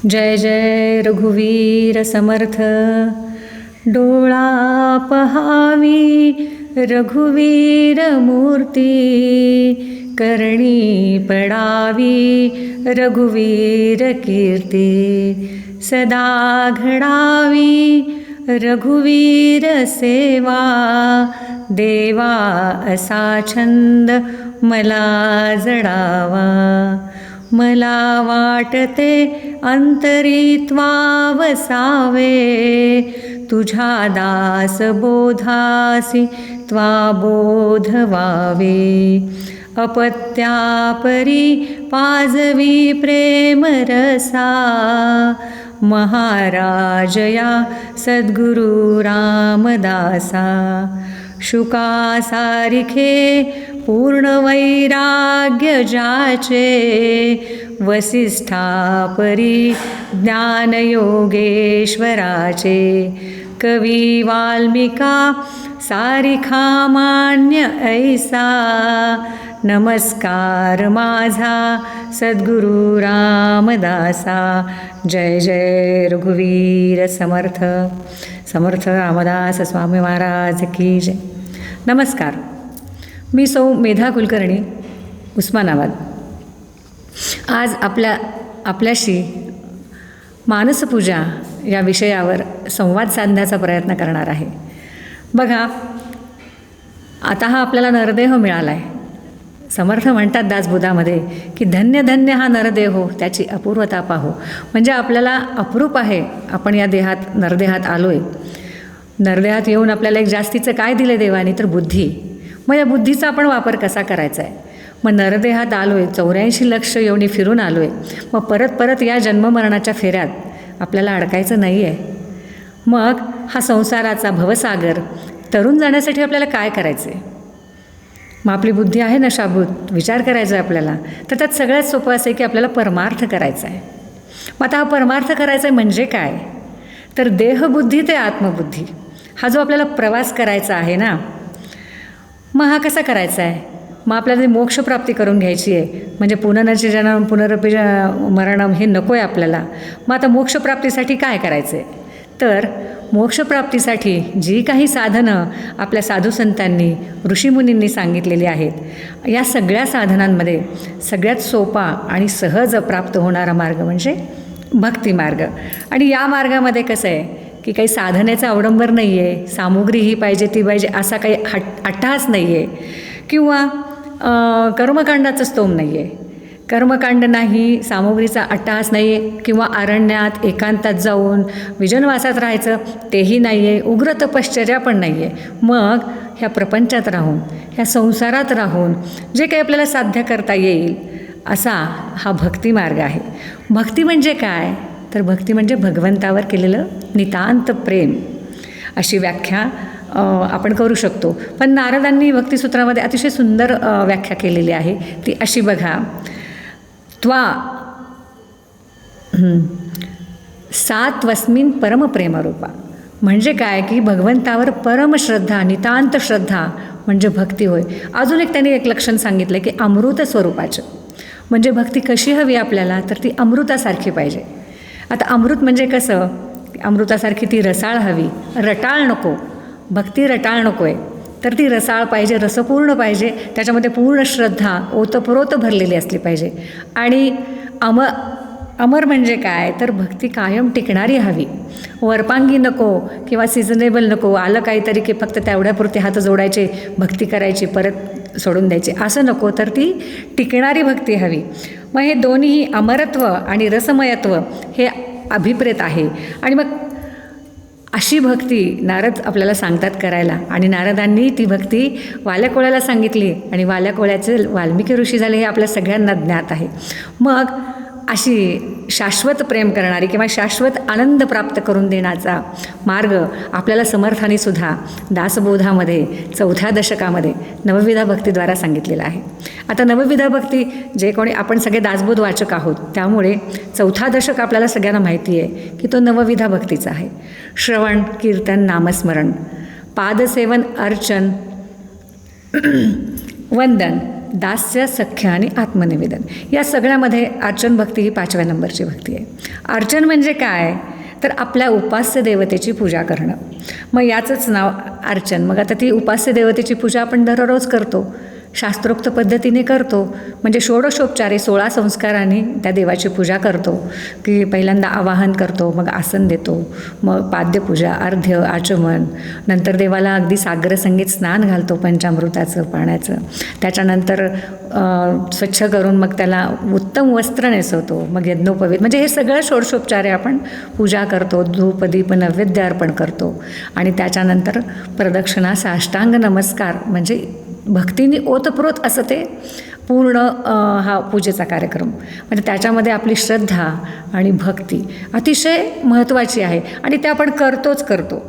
जय जय रघुवीर समर्थ. डोळा पहावी रघुवीर मूर्ती, करणी पडावी रघुवीर कीर्ती. सदा घडावी रघुवीर सेवा, देवा असा छंद मला जडावा. मला वाटते अंतरित्वा वसावे, तुझ्या दास बोधासी त्वा बोध व्हावे. अपत्यापरी पाजवी प्रेम रसा, महाराज या सद्गुरु रामदासा. शुकासारिखे पूर्ण वैराग्य जाचे, वसिष्ठापरी ज्ञान योगेश्वराचे. कवी वाल्मिका सारिखा मान्य ऐसा, नमस्कार माझा सद्गुरु रामदासा. जय जय रघुवीर समर्थ. समर्थ रामदास स्वामी महाराज की जय. नमस्कार, मी सौ मेधा कुलकर्णी, उस्मानाबाद. आज आपल्याशी मानसपूजा या विषयावर संवाद साधण्याचा प्रयत्न करणार आहे. बघा, आता हा आपल्याला नरदेह मिळाला आहे. समर्थ म्हणतात दासबोधामध्ये की धन्य धन्य हा नरदेहो, त्याची अपूर्वता पाहो. म्हणजे आपल्याला अप्रूप आहे, आपण या देहात नरदेहात आलो आहे. नरदेहात येऊन आपल्याला एक जास्तीचं काय दिलं देवाने, तर बुद्धी. मग या बुद्धीचा आपण वापर कसा करायचा आहे. मग नरदेहात आलो आहे, 84 लक्ष योनी फिरून आलो आहे. मग परत परत या जन्ममरणाच्या फेऱ्यात आपल्याला अडकायचं नाही आहे. मग हा संसाराचा भवसागर तरुण जाण्यासाठी आपल्याला काय करायचं आहे. मग आपली बुद्धी आहे ना शाबूत, विचार करायचा आहे आपल्याला. तर त्यात सगळ्यात सोपं असं आहे की आपल्याला परमार्थ करायचा आहे. मग आता हा परमार्थ करायचा आहे म्हणजे काय, तर देहबुद्धी ते आत्मबुद्धी हा जो आपल्याला प्रवास करायचा आहे ना, मग हा कसा करायचा आहे. मग आपल्याला मोक्षप्राप्ती करून घ्यायची आहे. म्हणजे पुनर्नचे जन्म पुनरपी मरणम हे नको आहे आपल्याला. मग आता मोक्षप्राप्तीसाठी काय करायचं आहे, तर मोक्षप्राप्तीसाठी जी काही साधनं आपल्या साधुसंतांनी ऋषीमुनींनी सांगितलेली आहेत, या सगळ्या साधनांमध्ये सगळ्यात सोपा आणि सहज प्राप्त होणारा मार्ग म्हणजे भक्तिमार्ग. आणि या मार्गामध्ये कसं आहे की काही साधनेचा अवडंबर नाही आहे, सामुग्री ही पाहिजे ती पाहिजे असा काही अट्टहास नाही आहे, किंवा कर्मकांडाचं स्तोम नाही आहे. कर्मकांड नाही, सामुग्रीचा अट्टहास नाही आहे, किंवा अरण्यात एकांतात जाऊन विजनवासात राहायचं तेही नाही आहे, उग्र तपश्चर्या पण नाही आहे. मग ह्या प्रपंचात राहून, ह्या संसारात राहून जे काही आपल्याला साध्य करता येईल असा हा भक्तिमार्ग आहे. भक्ती म्हणजे काय, तर भक्ती म्हणजे भगवंतावर केलेलं नितांत प्रेम, अशी व्याख्या आपण करू शकतो. पण नारदांनी भक्तिसूत्रामध्ये अतिशय सुंदर व्याख्या केलेली आहे. ती अशी बघा, त्वा सात्वस्मिन परमप्रेमरूपा. म्हणजे काय की भगवंतावर परमश्रद्धा, नितांत श्रद्धा म्हणजे भक्ती होय. अजून एक त्यांनी एक लक्षण सांगितलं की अमृत स्वरूपाचं. म्हणजे भक्ती कशी हवी आपल्याला, तर ती अमृतासारखी पाहिजे. आता अमृत म्हणजे कसं, अमृतासारखी ती रसाळ हवी, रटाळ नको. भक्ती रटाळ नको आहे, तर ती रसाळ पाहिजे, रसपूर्ण पाहिजे. त्याच्यामध्ये पूर्ण श्रद्धा ओतप्रोत भरलेली असली पाहिजे. आणि अमर म्हणजे काय, तर भक्ती कायम टिकणारी हवी. वरपांगी नको किंवा सिजनेबल नको. आलं काहीतरी की फक्त तेवढ्यापुरते हात जोडायचे, भक्ती करायची, परत सोडून द्यायची, असं नको. तर ती टिकणारी भक्ती हवी. मग हे दोन्ही अमरत्व आणि रसमयत्व हे अभिप्रेत आहे. आणि मग अशी भक्ती नारद आपल्याला सांगतात करायला. आणि नारदांनी ती भक्ती वाल्याकोळ्याला सांगितली, आणि वाल्याकोळ्याचे वाल्मिकी ऋषी झाले हे आपल्या सगळ्यांना ज्ञात आहे. मग अशी शाश्वत प्रेम करणारी किंवा शाश्वत आनंद प्राप्त करून देण्याचा मार्ग आपल्याला समर्थाने सुद्धा दासबोधामध्ये 4थ्या दशकामध्ये नवविधा भक्तीद्वारा सांगितलेला आहे. आता नवविधा भक्ती जे कोणी आपण सगळे दासबोध वाचक आहोत, त्यामुळे 4था दशक आपल्याला सगळ्यांना माहिती आहे की तो नवविधा भक्तीचा आहे. श्रवण, कीर्तन, नामस्मरण, पादसेवन, अर्चन, वंदन, दास्य, सख्य आणि आत्मनिवेदन या सगळ्यामध्ये अर्चन भक्ती ही 5व्या नंबरची भक्ती आहे. अर्चन म्हणजे काय, तर आपल्या उपास्य देवतेची पूजा करणं. मग याचंच नाव अर्चन. मग आता ती उपास्य देवतेची पूजा आपण दररोज करतो, शास्त्रोक्त पद्धतीने करतो. म्हणजे षोडशोपचारे 16 संस्कारांनी त्या देवाची पूजा करतो. की पहिल्यांदा आवाहन करतो, मग आसन देतो, मग पाद्यपूजा, अर्ध्य, आचमन, नंतर देवाला अगदी साग्रसंगीत स्नान घालतो पंचामृताचं पाण्याचं. त्याच्यानंतर स्वच्छ करून मग त्याला उत्तम वस्त्र नेसवतो, मग यज्ञोपवीत. म्हणजे हे सगळं षोडशोपचारे आपण पूजा करतो, धूप दीप नैवेद्य अर्पण करतो. आणि त्याच्यानंतर प्रदक्षिणा, साष्टांग नमस्कार, म्हणजे भक्तीने ओतप्रोत असं ते पूर्ण हा पूजेचा कार्यक्रम. म्हणजे त्याच्यामध्ये आपली श्रद्धा आणि भक्ती अतिशय महत्त्वाची आहे आणि ते आपण करतो.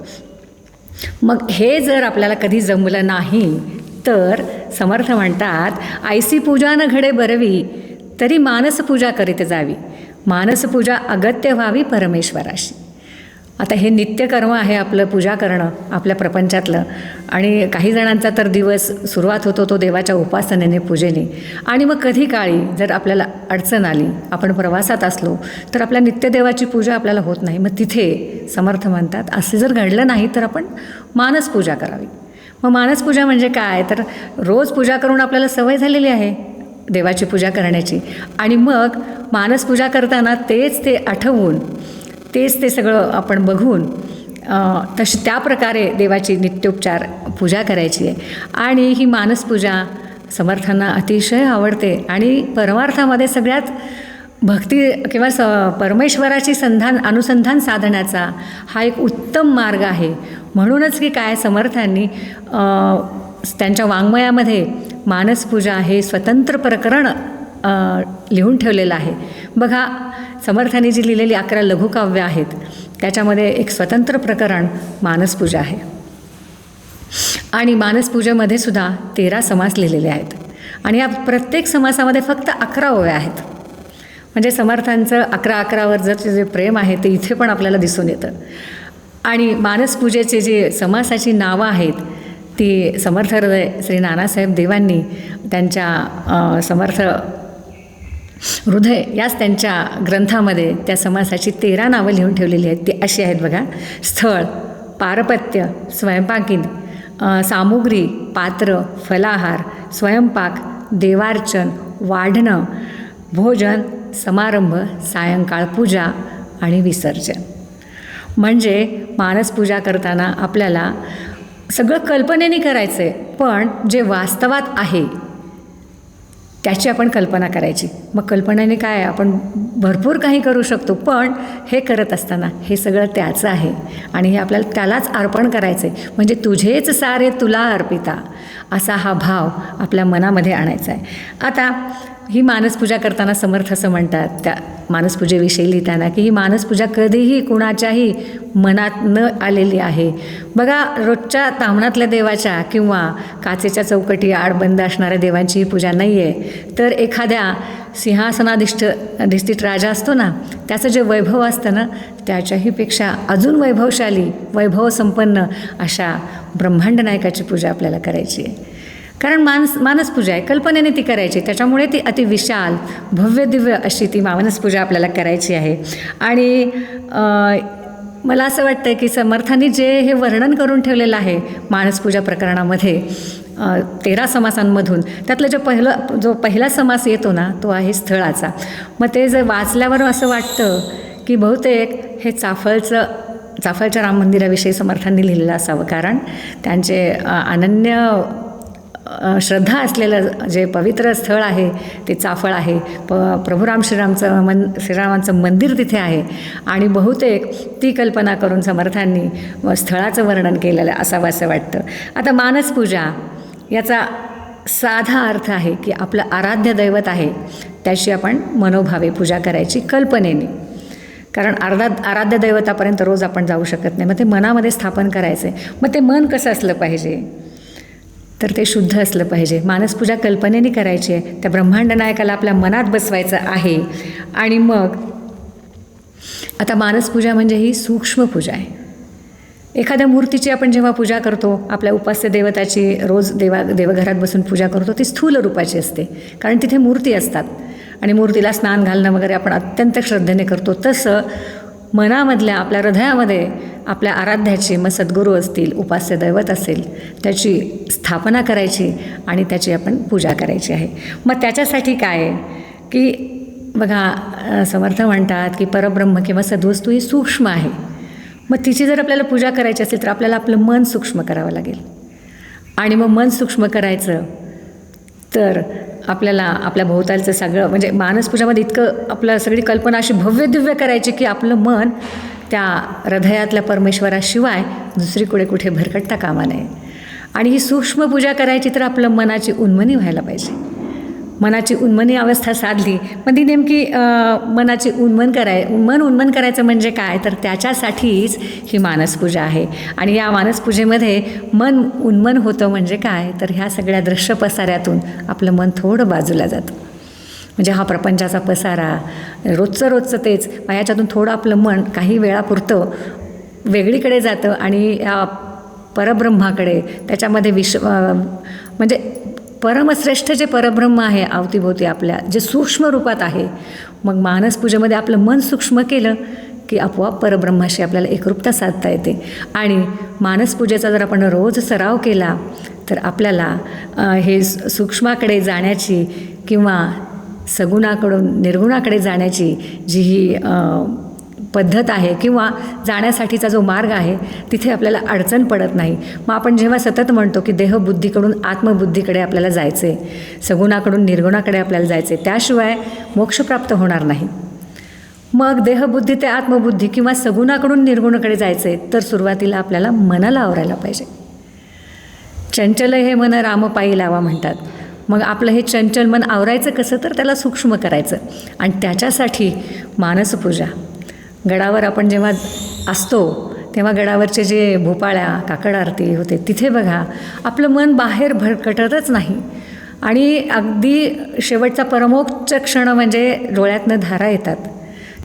मग हे जर आपल्याला कधी जमलं नाही तर समर्थ म्हणतात, ऐसी पूजा न घडे बरवी तरी मानसपूजा करीत जावी, मानसपूजा अगत्य व्हावी परमेश्वराशी. आता हे नित्यकर्म आहे आपलं, पूजा करणं आपल्या प्रपंचातलं. आणि काही जणांचा तर दिवस सुरुवात होतो तो देवाच्या उपासनेने, पूजेने. आणि मग कधी काळी जर आपल्याला अडचण आली, आपण प्रवासात असलो, तर आपल्या नित्यदेवाची पूजा आपल्याला होत नाही. मग तिथे समर्थ म्हणतात, असं जर घडलं नाही तर आपण मानसपूजा करावी. मग मानसपूजा म्हणजे काय, तर रोज पूजा करून आपल्याला सवय झालेली आहे देवाची पूजा करण्याची. आणि मग मानसपूजा करताना तेच ते आठवून, तेच ते सगळं आपण बघून त्या प्रकारे देवाची नित्योपचार पूजा करायची आहे. आणि ही मानसपूजा समर्थांना अतिशय आवडते. आणि परमार्थामध्ये सगळ्यात भक्ती किंवा परमेश्वराची अनुसंधान साधण्याचा हा एक उत्तम मार्ग आहे. म्हणूनच की काय, समर्थांनी त्यांच्या वाङ्मयामध्ये मानसपूजा हे स्वतंत्र प्रकरण लिहून ठेवलेलं आहे. बघा, समर्थांनी जी लिहिलेली 11 लघुकाव्य आहेत त्याच्यामध्ये एक स्वतंत्र प्रकरण मानसपूजा आहे. आणि मानसपूजेमध्ये सुद्धा 13 समास लिहिलेले आहेत. आणि या प्रत्येक समासामध्ये फक्त 11 ओव्या आहेत. म्हणजे समर्थांचं 11-11वर जे प्रेम आहे ते इथे पण आपल्याला दिसून येतं. आणि मानसपूजेचे जे समासाची नावं आहेत ती समर्थ हृदय श्री नानासाहेब देवांनी त्यांच्या समर्थ हृदय याच त्यांच्या ग्रंथामध्ये त्या समासाची 13 नावं लिहून ठेवलेली आहेत. ती अशी आहेत बघा: स्थळ, पारपत्य, स्वयंपाकीन, सामुग्री, पात्र, फलाहार, स्वयंपाक, देवार्चन, वाढणं, भोजन, समारंभ, सायंकाळ पूजा आणि विसर्जन. म्हणजे मानसपूजा करताना आपल्याला सगळं कल्पनेने करायचं आहे, पण जे वास्तवात आहे त्याची आपण कल्पना करायची. मग कल्पनेने काय, आपण भरपूर काही करू शकतो, पण हे करत असताना हे सगळं त्याचं आहे आणि हे आपल्याला त्यालाच अर्पण करायचं आहे. म्हणजे तुझेच सारे तुला अर्पिता असा हा भाव आपल्या मनामध्ये आणायचा आहे. आता ही मानसपूजा करताना समर्थ असं म्हणतात त्या मानसपूजेविषयी लिहिताना की ही मानसपूजा कधीही कुणाच्याही मनात न आलेली आहे. बघा, रोजच्या ताम्हणातल्या देवाच्या किंवा काचेच्या आड बंद असणाऱ्या देवांची ही पूजा नाही आहे, तर एखाद्या सिंहासनाधिष्ठित राजा असतो ना, त्याचं जे वैभव असतं ना, त्याच्याहीपेक्षा अजून वैभवशाली, वैभवसंपन्न अशा ब्रह्मांड नायकाची पूजा आपल्याला करायची आहे. कारण मानसपूजा आहे, कल्पनेने ती करायची, त्याच्यामुळे ती अतिविशाल भव्य दिव्य अशी ती मानसपूजा आपल्याला करायची आहे. आणि मला असं वाटतं की समर्थांनी जे हे वर्णन करून ठेवलेलं आहे मानसपूजा प्रकरणामध्ये 13 समासांमधून, त्यातलं जो पहिला समास येतो ना तो आहे स्थळाचा. मग ते जर वाचल्यावर असं वाटतं की बहुतेक हे चाफळच्या राम मंदिराविषयी समर्थांनी लिहिलेलं असावं, कारण त्यांचे अनन्य श्रद्धा असलेलं जे पवित्र स्थळ आहे ते चाफळ आहे. प्रभू श्रीरामांचं मंदिर तिथे आहे आणि बहुतेक ती कल्पना करून समर्थांनी स्थळाचं वर्णन केलेलं असावं असं वाटतं. आता मानसपूजा याचा साधा अर्थ आहे की आपलं आराध्य दैवत आहे त्याची आपण मनोभावे पूजा करायची कल्पनेने. कारण आराध्य दैवतापर्यंत रोज आपण जाऊ शकत नाही, मग ते मनामध्ये स्थापन करायचं आहे. मग ते मन कसं असलं पाहिजे, तर ते शुद्ध असलं पाहिजे. मानसपूजा कल्पनेने करायची आहे, त्या ब्रह्मांड नायकाला आपल्या मनात बसवायचं आहे. आणि मग आता मानसपूजा म्हणजे ही सूक्ष्म पूजा आहे. एखाद्या मूर्तीची आपण जेव्हा पूजा करतो, आपल्या उपास्य देवताची रोज देवघरात बसून पूजा करतो, ती स्थूल रूपाची असते, कारण तिथे मूर्ती असतात आणि मूर्तीला स्नान घालणं वगैरे आपण अत्यंत श्रद्धेने करतो. तसं मनामधल्या आपल्या हृदयामध्ये आपल्या आराध्याची, मग सद्गुरू असतील, उपास्य दैवत असेल, त्याची स्थापना करायची आणि त्याची आपण पूजा करायची आहे. मग त्याच्यासाठी काय आहे की बघा, समर्थ म्हणतात की परब्रह्म किंवा सद्वस्तू ही सूक्ष्म आहे. मग तिची जर आपल्याला पूजा करायची असेल तर आपल्याला आपलं मन सूक्ष्म करावं लागेल. आणि मग मन सूक्ष्म करायचं तर आपल्याला आपल्या भोवतालचं सगळं, म्हणजे मानसपूजामध्ये इतकं आपलं सगळी कल्पना अशी भव्य दिव्य करायची की आपलं मन त्या हृदयातल्या परमेश्वराशिवाय दुसरीकडे कुठे भरकटता कामा नये. आणि ही सूक्ष्म पूजा करायची तर आपलं मनाची उन्मनी व्हायला पाहिजे. मनाची उन्मनी अवस्था साधली, पण ती नेमकी मनाची मन उन्मन करायचं म्हणजे काय, तर त्याच्यासाठीच ही मानसपूजा आहे. आणि या मानसपूजेमध्ये मन उन्मन होतं म्हणजे काय, तर ह्या सगळ्या दृश्य पसाऱ्यातून आपलं मन थोडं बाजूला जातं. म्हणजे हा प्रपंचाचा पसारा, रोजचं तेच, ह्याच्यातून थोडं आपलं मन काही वेळापुरतं वेगळीकडे जातं आणि या परब्रह्माकडे, त्याच्यामध्ये म्हणजे परमश्रेष्ठ जे परब्रह्म आहे अवतीभोवती आपल्या, जे सूक्ष्म रूपात आहे. मग मानसपूजेमध्ये आपलं मन सूक्ष्म केलं की आपोआप परब्रह्माशी आपल्याला एकरूपता साधता येते. आणि मानसपूजेचा जर आपण रोज सराव केला तर आपल्याला हे सूक्ष्माकडे जाण्याची किंवा सगुणाकडून निर्गुणाकडे जाण्याची जी ही पद्धत आहे किंवा जाण्यासाठीचा जो मार्ग आहे, तिथे आपल्याला अडचण पडत नाही. मग आपण जेव्हा सतत म्हणतो की देहबुद्धीकडून आत्मबुद्धीकडे आपल्याला जायचे, सगुणाकडून निर्गुणाकडे आपल्याला जायचे, त्याशिवाय मोक्ष प्राप्त होणार नाही. मग देहबुद्धी ते आत्मबुद्धी किंवा सगुणाकडून निर्गुणाकडे जायचे तर सुरुवातीला आपल्याला मनाला आवरायला पाहिजे. चंचल हे मन राम पायी लावा म्हणतात. मग आपलं हे चंचल मन आवरायचं कसं, तर त्याला सूक्ष्म करायचं. आणि त्याच्यासाठी मानसपूजा, गडावर आपण जेव्हा असतो तेव्हा गडावरचे जे भोपाळ्या काकड आरती होते तिथे बघा आपलं मन बाहेर भरकटतच नाही. आणि अगदी शेवटचा परमोच्च क्षण म्हणजे डोळ्यातनं धारा येतात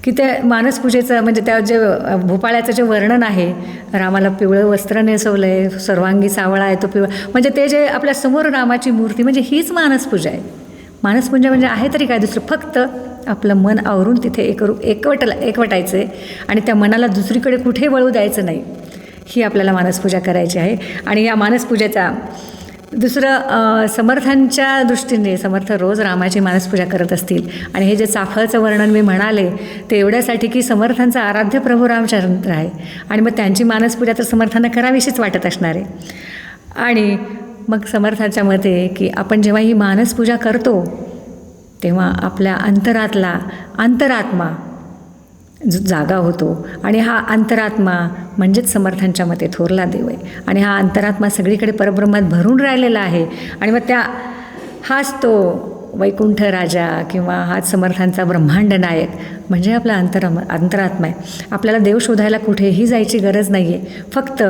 की त्या मानसपूजेचं, म्हणजे त्या जे भोपाळ्याचं जे वर्णन आहे, रामाला पिवळं वस्त्र नेसवलं आहे, सर्वांगी सावळा आहे तो पिवळा, म्हणजे ते जे आपल्या समोर रामाची मूर्ती, म्हणजे हीच मानसपूजा आहे. मानसपूजा म्हणजे आहे तरी काय दुसरं, फक्त आपलं मन आवरून तिथे एकवटायचं आहे आणि त्या मनाला दुसरीकडे कुठे वळू द्यायचं नाही. ही आपल्याला मानसपूजा करायची आहे. आणि या मानसपूजेचा दुसरं समर्थांच्या दृष्टीने, समर्थ रोज रामाची मानसपूजा करत असतील. आणि हे जे चाफळचं वर्णन मी म्हणाले ते एवढ्यासाठी की समर्थांचा आराध्य प्रभू रामचंद्र आहे आणि मग त्यांची मानसपूजा तर समर्थांना करावीशीच वाटत असणार आहे. आणि मग समर्थांच्या मते की आपण जेव्हा ही मानसपूजा करतो तेव्हा आपल्या अंतरात्मा जागा होतो. आणि हा अंतरात्मा म्हणजेच समर्थांच्या मते थोरला देव आहे. आणि हा अंतरात्मा सगळीकडे परब्रह्मात भरून राहिलेला आहे. आणि मग हाच तो वैकुंठ राजा किंवा हाच समर्थांचा ब्रह्मांड नायक म्हणजे आपला अंतरात्मा आहे. आपल्याला देव शोधायला कुठेही जायची गरज नाही आहे, फक्त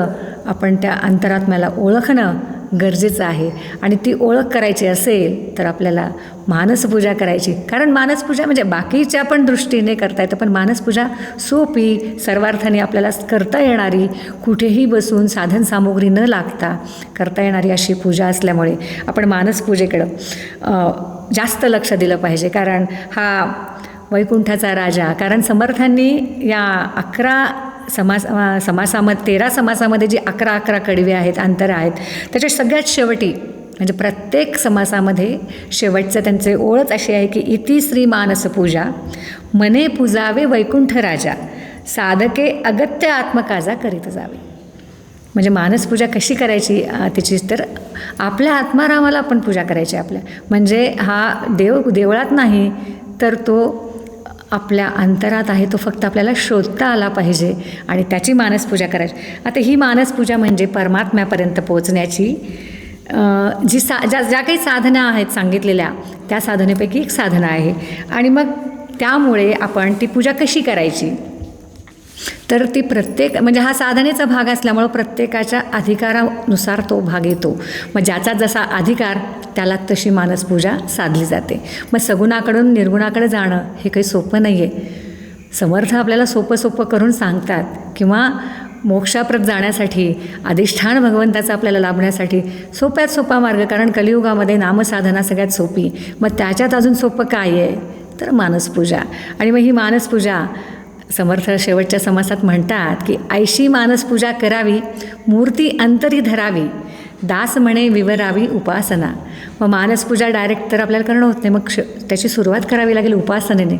आपण त्या अंतरात्म्याला ओळखणं गरजेचं आहे. आणि ती ओळख करायची असेल तर आपल्याला मानसपूजा करायची. कारण मानसपूजा म्हणजे बाकीच्या पण दृष्टीने करता येतं, पण मानसपूजा सोपी, सर्वार्थाने आपल्याला करता येणारी, कुठेही बसून साधन सामुग्री न लागता करता येणारी अशी पूजा असल्यामुळे आपण मानसपूजेकडं जास्त लक्ष दिलं पाहिजे. कारण हा वैकुंठाचा राजा, कारण समर्थांनी या 13 समासामध्ये जी 11 कडवे आहेत, अंतर आहेत, त्याच्या सगळ्यात शेवटी म्हणजे प्रत्येक समासामध्ये शेवटचं त्यांचे ओळख अशी आहे की इति श्री मानसपूजा मने पूजावे वैकुंठ राजा साधके अगत्य आत्मकाजा करीत जावे. म्हणजे मानसपूजा कशी करायची तिची, तर आपल्या आत्मारामाला आपण पूजा करायची. आपल्या म्हणजे हा देवळात नाही तर तो आपल्या अंतरात आहे, तो फक्त आपल्याला शोधता आला पाहिजे आणि त्याची मानसपूजा करायची. आता ही मानसपूजा म्हणजे परमात्म्यापर्यंत पोहोचण्याची ज्या काही साधना आहेत सांगितलेल्या त्या साधनेपैकी एक साधना आहे. आणि मग त्यामुळे आपण ती पूजा कशी करायची, तर ती म्हणजे हा साधनेचा भाग असल्यामुळं प्रत्येकाच्या अधिकारानुसार तो भाग येतो. मग ज्याचा जसा अधिकार त्याला तशी मानसपूजा साधली जाते. मग सगुणाकडून निर्गुणाकडे जाणं हे काही सोपं नाही आहे. समर्थ आपल्याला सोपं करून सांगतात किंवा मोक्षाप्रत जाण्यासाठी, अधिष्ठान भगवंताचा आपल्याला लाभण्यासाठी सोप्यात सोपा मार्ग, कारण कलियुगामध्ये नामसाधना सगळ्यात सोपी. मग त्याच्यात अजून सोपं काय आहे तर मानसपूजा. आणि मग ही मानसपूजा समर्थ शेवटच्या समासात म्हणतात की ऐशी मानसपूजा करावी, मूर्ती अंतरी धरावी, दास म्हणे विवरावी उपासना. मग मानसपूजा डायरेक्ट तर आपल्याला करणं होत नाही, मग त्याची सुरुवात करावी लागेल उपासनेने.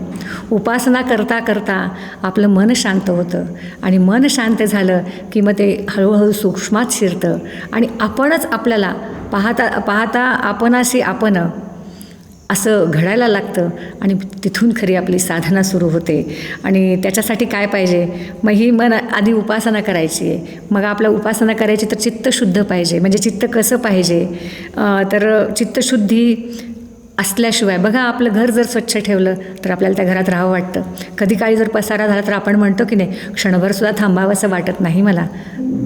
उपासना करता करता आपलं मन शांत होतं आणि मन शांत झालं की मग ते हळूहळू सूक्ष्मात शिरतं आणि आपणच आपल्याला पाहता पाहता आपणाशी आपण असं घडायला लागतं आणि तिथून खरी आपली साधना सुरू होते. आणि त्याच्यासाठी काय पाहिजे, मग ही आधी उपासना करायची आहे. मग आपलं उपासना करायची तर चित्त शुद्ध पाहिजे. म्हणजे चित्त कसं पाहिजे तर चित्तशुद्धी असल्याशिवाय, बघा आपलं घर जर स्वच्छ ठेवलं तर आपल्याला त्या घरात राहावं वाटतं. कधी काळी जर पसारा झाला तर आपण म्हणतो की नाही, क्षणभरसुद्धा थांबावंसं वाटत नाही मला,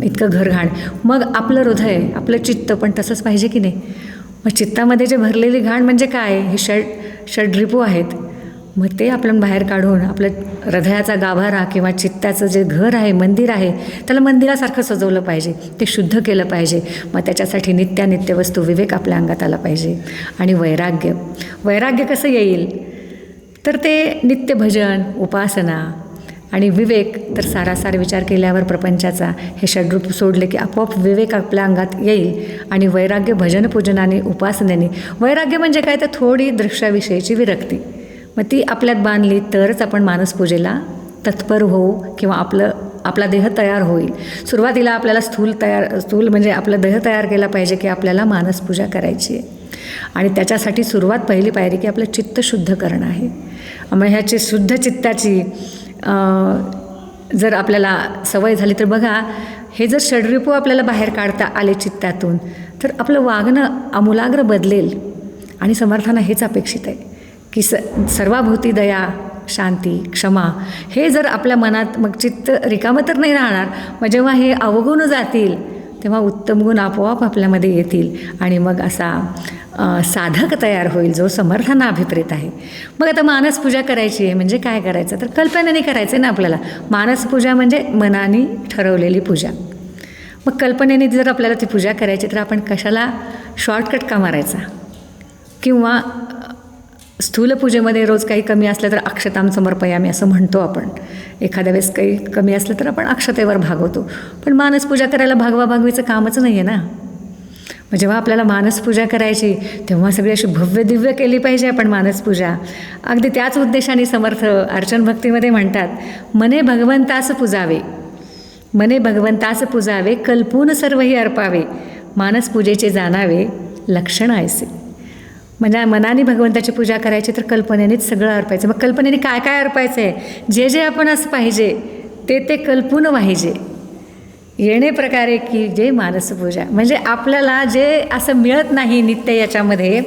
इतकं घर घाण. मग आपलं हृदय, आपलं चित्त पण तसंच पाहिजे की नाही. मग चित्तामध्ये जे भरलेली घाण म्हणजे काय, हे षड्रिपू आहेत. मग ते आपण बाहेर काढून आपलं हृदयाचा गाभारा किंवा चित्ताचं जे घर आहे, मंदिर आहे, त्याला मंदिरासारखं सजवलं पाहिजे, ते शुद्ध केलं पाहिजे. मग त्याच्यासाठी नित्यानित्य वस्तू विवेक आपल्या अंगात आला पाहिजे. आणि वैराग्य कसं येईल तर ते नित्य भजन, उपासना आणि विवेक. तर सारासार विचार केल्यावर प्रपंचाचा हे षड्रूप सोडले की आपोआप विवेक आपल्या अंगात येईल. आणि वैराग्य भजन पूजनाने, उपासनेने. वैराग्य म्हणजे काय तर थोडी दृश्याविषयीची विरक्ती, मग ती आपल्यात बांधली तरच आपण मानसपूजेला तत्पर होऊ किंवा आपला देह तयार होईल. सुरुवातीला आपल्याला स्थूल म्हणजे आपलं देह तयार केला पाहिजे की आपल्याला मानसपूजा करायची आहे. आणि त्याच्यासाठी सुरुवात पहिली पायरी की आपलं चित्त शुद्ध करणं आहे. मग ह्याची शुद्ध चित्ताची जर आपल्याला सवय झाली तर बघा, हे जर षड्रिपू आपल्याला बाहेर काढता आले चित्तातून तर आपलं वागणं आमूलाग्र बदलेल. आणि समर्थांना हेच अपेक्षित आहे की सर्वाभूती दया, शांती, क्षमा हे जर आपल्या मनात, मग चित्त रिकामं तर नाही राहणार. मग जेव्हा हे अवगुण जातील तेव्हा उत्तम गुण आपोआप आपल्यामध्ये येतील आणि मग असा साधक तयार होईल जो समर्थांना अभिप्रेत आहे. मग आता मानसपूजा करायची आहे म्हणजे काय करायचं तर कल्पनेने करायचं आहे ना आपल्याला. मानसपूजा म्हणजे मनाने ठरवलेली पूजा. मग कल्पनेने जर आपल्याला ती पूजा करायची तर आपण कशाला शॉर्टकट का मारायचा. किंवा स्थूल पूजेमध्ये रोज काही कमी असलं तर अक्षतां समर्पयामी असं म्हणतो आपण. एखाद्या वेळेस काही कमी असलं तर आपण अक्षतेवर भागवतो. पण मानसपूजा करायला भागवाभागवीचं कामच नाही आहे ना. मग जेव्हा आपल्याला मानसपूजा करायची तेव्हा सगळी अशी भव्य दिव्य केली पाहिजे आपण मानसपूजा. अगदी त्याच उद्देशाने समर्थ अर्चन भक्तीमध्ये म्हणतात, मने भगवंतास पूजावे, मने भगवंतास पूजावे, कल्पून सर्वही अर्पावे, मानसपूजेचे जाणावे लक्षण ऐसे. म्हणजे मनाने भगवंताची पूजा करायची तर कल्पनेनेच सगळं अर्पायचं. मग कल्पनेने काय काय अर्पायचं आहे, जे जे आपण असं पाहिजे ते कल्पून पाहिजे. येणे प्रकारे की जे मानसपूजा म्हणजे आपल्याला जे असं मिळत नाही नित्य याच्यामध्ये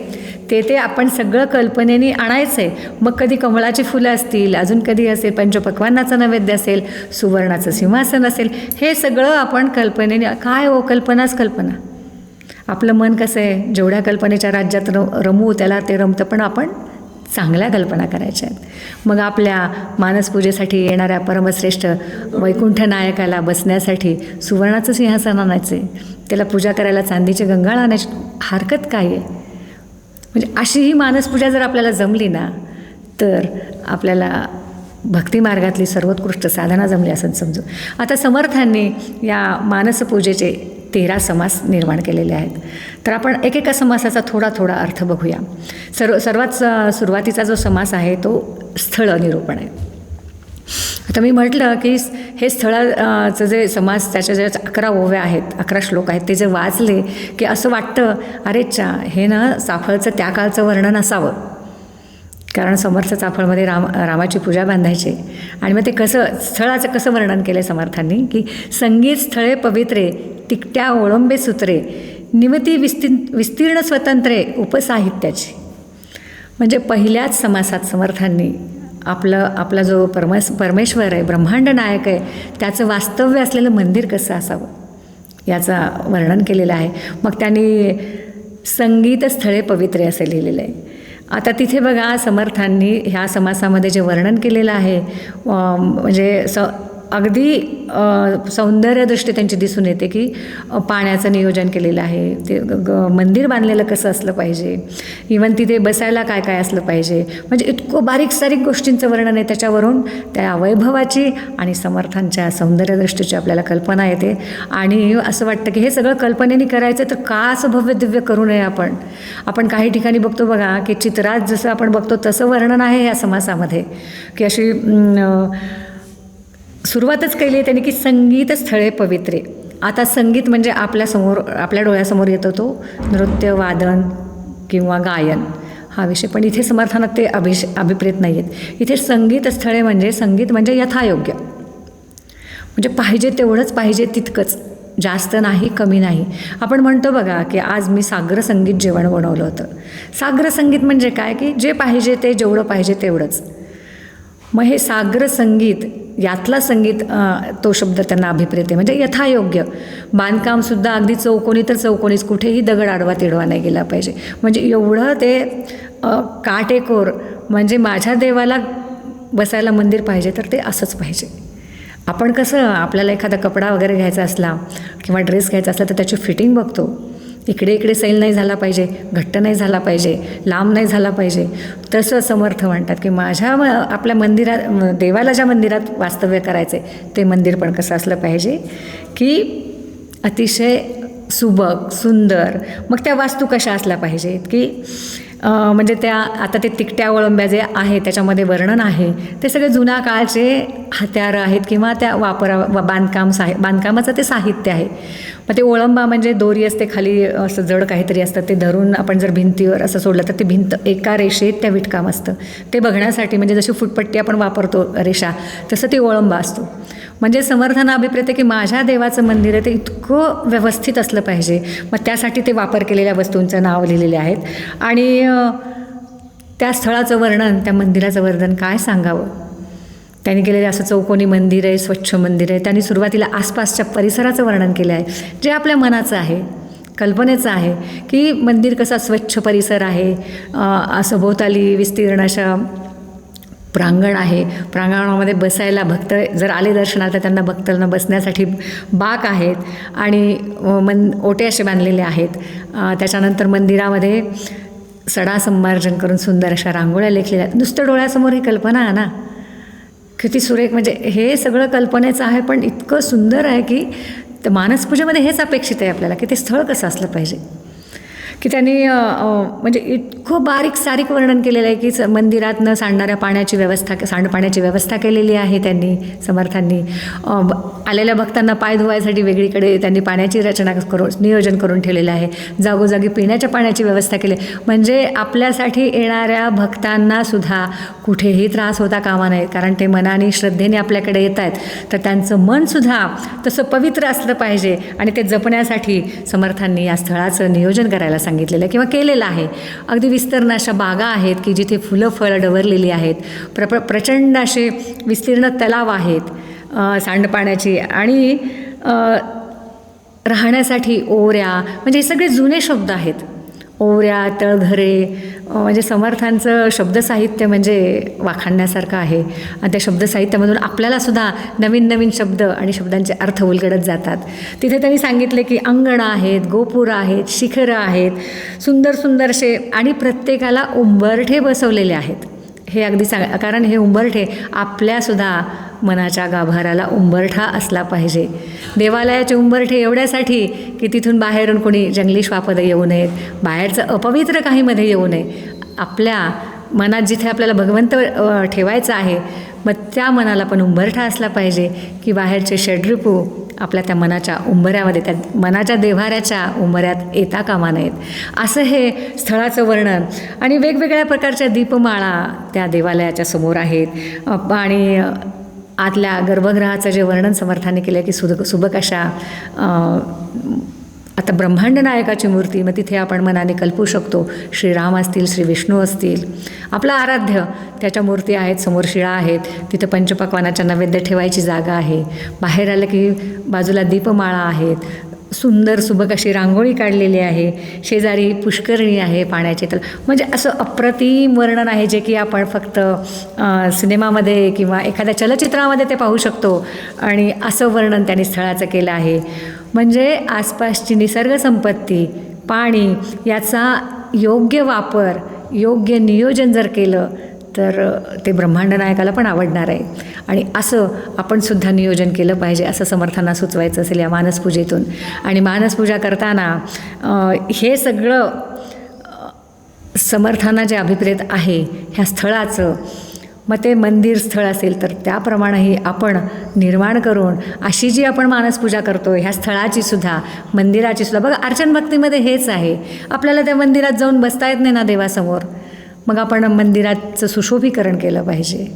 ते आपण सगळं कल्पनेने आणायचं आहे. मग कधी कमळाची फुलं असतील, अजून कधी असेल पंचपक्वान्नाचं नैवेद्य असेल, सुवर्णाचं सिंहासन असेल, हे सगळं आपण कल्पनेने. काय हो, कल्पनाच कल्पना. आपलं मन कसं आहे, जेवढ्या कल्पनेच्या राज्यात रमू त्याला ते रमतं, पण आपण चांगल्या कल्पना करायच्या आहेत. मग आपल्या मानसपूजेसाठी येणाऱ्या परमश्रेष्ठ वैकुंठ नायकाला बसण्यासाठी सुवर्णाचं सिंहासन आणायचे, त्याला पूजा करायला चांदीचे गंगाळ आणायची, हरकत काय आहे. म्हणजे अशी ही मानसपूजा जर आपल्याला जमली ना तर आपल्याला भक्तिमार्गातली सर्वोत्कृष्ट साधना जमली असं समजू. आता समर्थांनी या मानसपूजेचे 13 समास निर्माण केलेले आहेत. तर आपण एकेका समासाचा थोडा थोडा अर्थ बघूया. सर्वात सुरुवातीचा जो समास आहे तो स्थळ निरूपण आहे. आता मी म्हटलं की हे स्थळाचं जे समास, त्याच्या ज्या 11 ओव्या आहेत, 11 श्लोक आहेत, ते जे वाचले की असं वाटतं अरे हे ना चाफळचं त्या काळचं वर्णन असावं. कारण समर्थ चाफळमध्ये रामाची पूजा बांधायचे. आणि मग ते स्थळाचं कसं वर्णन केलं समर्थांनी की संगीत स्थळे पवित्रे, तिकट्या ओळंबे सूत्रे, निमती विस्तीर्ण स्वतंत्रे उपसाहित्याची. म्हणजे पहिल्याच समासात समर्थांनी आपला जो परमेश्वर आहे, ब्रह्मांड नायक आहे, त्याचं वास्तव्य असलेलं मंदिर कसं असावं याचं वर्णन केलेलं आहे. मग त्यांनी संगीत स्थळे पवित्रे असं लिहिलेलं आहे. आता तिथे बघा समर्थांनी ह्या समासामध्ये जे वर्णन केलेलं आहे म्हणजे अगदी सौंदर्यदृष्टी त्यांची दिसून येते की पाण्याचं नियोजन केलेलं आहे, ते मंदिर बांधलेलं कसं असलं पाहिजे, इवन तिथे बसायला काय काय असलं पाहिजे, म्हणजे इतकं बारीक सारीक गोष्टींचं वर्णन आहे. त्याच्यावरून त्या वैभवाची आणि समर्थांच्या सौंदर्यदृष्टीची आपल्याला कल्पना येते आणि असं वाटतं की हे सगळं कल्पनेने करायचं तर का असं भव्य दिव्य करू नये. आपण काही ठिकाणी बघतो बघा की चित्रात जसं आपण बघतो तसं वर्णन आहे या समासामध्ये, की अशी सुरुवातच केली आहे त्यांनी की संगीत स्थळे पवित्रे. आता संगीत म्हणजे आपल्या डोळ्यासमोर येतो तो नृत्य, वादन किंवा गायन हा विषय, पण इथे समर्थानात ते अभिप्रेत नाही आहेत. इथे संगीत स्थळे म्हणजे संगीत म्हणजे यथायोग्य, म्हणजे पाहिजे तेवढंच पाहिजे, तितकंच, जास्त नाही कमी नाही. आपण म्हणतो बघा की आज मी साग्र संगीत जेवण बनवलं होतं. साग्र संगीत म्हणजे काय की जे पाहिजे ते जेवढं पाहिजे तेवढंच. मग हे साग्र संगीत यातला संगीत तो शब्द त्यांना अभिप्रेत आहे, म्हणजे यथायोग्य. बांधकामसुद्धा अगदी चौकोनी तर चौकोनीच, कुठेही दगड आडवा तिडवा नाही गेला पाहिजे, म्हणजे एवढं ते काटेकोर. म्हणजे माझ्या देवाला बसायला मंदिर पाहिजे तर ते असंच पाहिजे. आपण कसं आपल्याला एखादा कपडा वगैरे घ्यायचा असला किंवा ड्रेस घ्यायचा असला तर त्याची फिटिंग बघतो. इकडे सैल नाही झाला पाहिजे, घट्ट नाही झाला पाहिजे, लांब नाही झाला पाहिजे. तसं समर्थ म्हणतात की आपल्या मंदिरात, देवाला ज्या मंदिरात वास्तव्य करायचे ते मंदिर पण कसं असलं पाहिजे की अतिशय सुबक सुंदर. मग त्या वास्तू कशा असल्या पाहिजेत की म्हणजे त्या आता ते तिकट्या ओळंब्या जे आहे त्याच्यामध्ये वर्णन आहे ते सगळे जुन्या काळचे हत्यारं आहेत किंवा त्या बांधकामाचं ते साहित्य आहे. मग ते ओळंबा म्हणजे दोरी असते खाली, असं जड काहीतरी असतं, ते धरून आपण जर भिंतीवर असं सोडलं तर ते भिंत एका रेषेत त्या विटकाम असतं. ते बघण्यासाठी म्हणजे जशी फुटपट्टी आपण वापरतो रेषा, तसं ते ओळंबा असतो. म्हणजे समर्थांना अभिप्रेत आहे की माझ्या देवाचं मंदिर आहे ते इतकं व्यवस्थित असलं पाहिजे. मग त्यासाठी ते वापर केलेल्या वस्तूंचं नाव लिहिलेले आहेत. आणि त्या स्थळाचं वर्णन, त्या मंदिराचं वर्णन काय सांगावं. त्यांनी केलेलं असं चौकोनी मंदिर आहे, स्वच्छ मंदिर आहे. त्यांनी सुरुवातीला आसपासच्या परिसराचं वर्णन केलं आहे, जे आपल्या मनाचं आहे, कल्पनेचं आहे की मंदिर कसा स्वच्छ परिसर आहे, असं भोवताली विस्तीर्ण अशा प्रांगण आहे. प्रांगणामध्ये बसायला भक्त जर आले दर्शनाला तर त्यांना भक्तांना बसण्यासाठी बाक आहेत आणि ओटे असे बांधलेले आहेत. त्याच्यानंतर मंदिरामध्ये सडा संमार्जन करून सुंदर अशा रांगोळ्या लेखलेल्या आहेत. नुसतं डोळ्यासमोर ही कल्पना आहे ना, किती सुरेख. म्हणजे हे सगळं कल्पनेचं आहे पण इतकं सुंदर आहे की मानसपूजेमध्ये हेच अपेक्षित आहे आपल्याला की ते स्थळ कसं असलं पाहिजे. की त्यांनी म्हणजे इतकं बारीक सारीक वर्णन केलेलं आहे की मंदिरातनं सांडपाण्याची व्यवस्था केलेली आहे त्यांनी, समर्थांनी. आलेल्या भक्तांना पाय धुवायसाठी वेगळीकडे त्यांनी पाण्याची रचना नियोजन करून ठेवलेलं आहे. जागोजागी पिण्याच्या पाण्याची व्यवस्था केली, म्हणजे आपल्यासाठी येणाऱ्या भक्तांना सुद्धा कुठेही त्रास होता कामा नये. कारण ते मनाने श्रद्धेने आपल्याकडे येत आहेत तर त्यांचं मनसुद्धा तसं पवित्र असलं पाहिजे आणि ते जपण्यासाठी समर्थांनी या स्थळाचं नियोजन करायला सांगितलेलं आहे किंवा केलेलं आहे. अगदी विस्तीर्ण अशा बागा आहेत की जिथे फुलं फळं डवरलेली आहेत. प्रचंड असे विस्तीर्ण तलाव आहेत सांडपाण्याची आणि राहण्यासाठी ओऱ्या. म्हणजे हे सगळे जुने शब्द आहेत. ओऱ्या, तळघरे, म्हणजे समर्थांचं शब्दसाहित्य म्हणजे वाखाणण्यासारखं आहे. आणि त्या शब्दसाहित्यामधून आपल्यालासुद्धा नवीन नवीन शब्द आणि शब्दांचे अर्थ उलगडत जातात. तिथे त्यांनी सांगितले की अंगणं आहेत, गोपुरं आहेत, शिखरं आहेत, सुंदर सुंदरसे, आणि प्रत्येकाला उंबरठे बसवलेले आहेत. हे अगदी कारण हे उंबरठे आपल्यासुद्धा मनाच्या गाभाराला उंबरठा असला पाहिजे. देवालयाचे उंबरठे एवढ्यासाठी की तिथून बाहेरून कोणी जंगली श्वापदं येऊ नयेत, बाहेरचं अपवित्र काहीमध्ये येऊ नये. आपल्या मनात जिथे आपल्याला भगवंत ठेवायचं आहे मग त्या मनाला पण उंबरठा असला पाहिजे की बाहेरचे षड्रिपू आपल्या त्या मनाच्या उंबऱ्यामध्ये, त्या मनाच्या देव्हाऱ्याच्या उंबऱ्यात येता कामा नयेत. असं हे स्थळाचं वर्णन. आणि वेगवेगळ्या प्रकारच्या दीपमाळा त्या देवालयाच्या समोर आहेत. आणि आतल्या गर्भगृहाचं जे वर्णन समर्थांनी केलं की सुबक अशा आता ब्रह्मांड नायकाची मूर्ती, मग तिथे आपण मनाने कल्पू शकतो. श्रीराम असतील, श्री विष्णू असतील, आपलं आराध्य, त्याच्या मूर्ती आहेत. समोर शिळा आहेत, तिथं पंचपक्वानाच्या नैवेद्य ठेवायची जागा आहे. बाहेर आलं की बाजूला दीपमाळा आहेत. सुंदर सुबक अशी रांगोळी काढलेली आहे, शेजारी पुष्करणी आहे, पाण्याची तल, म्हणजे असं अप्रतिम वर्णन आहे जे की आपण फक्त सिनेमामध्ये किंवा एखाद्या चलचित्रामध्ये ते पाहू शकतो. आणि असं वर्णन त्यांनी स्थळाचं केलं आहे. म्हणजे आसपासची निसर्ग संपत्ती, पाणी याचा योग्य वापर, योग्य नियोजन जर केलं तर ते ब्रह्मांड नायकाला पण आवडणार आहे. आणि असं आपण सुद्धा नियोजन केलं पाहिजे असं समर्थांना सुचवायचं असेल या मानसपूजेतून. आणि मानसपूजा करताना हे सगळं समर्थांना जे अभिप्रेत आहे ह्या स्थळाचं, मग ते मंदिर स्थळ असेल तर त्याप्रमाणेही आपण निर्माण करून अशी जी आपण मानसपूजा करतो ह्या स्थळाची सुद्धा, मंदिराची सुद्धा. बघा, अर्चन भक्तीमध्ये हेच आहे. आपल्याला त्या मंदिरात जाऊन बसता येत नाही ना देवासमोर, मग आपण मंदिराचं सुशोभीकरण केलं पाहिजे.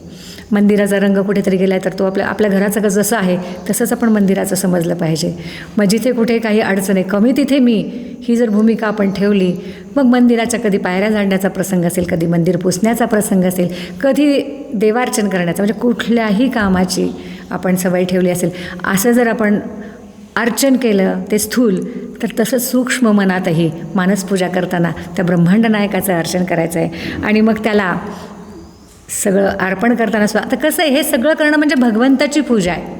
मंदिराचा रंग कुठेतरी गेला आहे तर तो आपल्या घराचं जसं आहे तसंच आपण मंदिराचं समजलं पाहिजे. मग जिथे कुठे काही अडचण आहे, कमी तिथे मी, ही जर भूमिका आपण ठेवली, मग मंदिराच्या कधी पायऱ्या झाडण्याचा प्रसंग असेल, कधी मंदिर पुसण्याचा प्रसंग असेल, कधी देवार्चन करण्याचा, म्हणजे कुठल्याही कामाची आपण सवय ठेवली असेल, असं जर आपण अर्चन केलं ते स्थूल, तर तसंच सूक्ष्म मनातही मानसपूजा करताना त्या ब्रह्मांड नायकाचं अर्चन करायचं आहे. आणि मग त्याला सगळं अर्पण करताना सुद्धा आता कसं आहे, हे सगळं करणं म्हणजे भगवंताची पूजा आहे.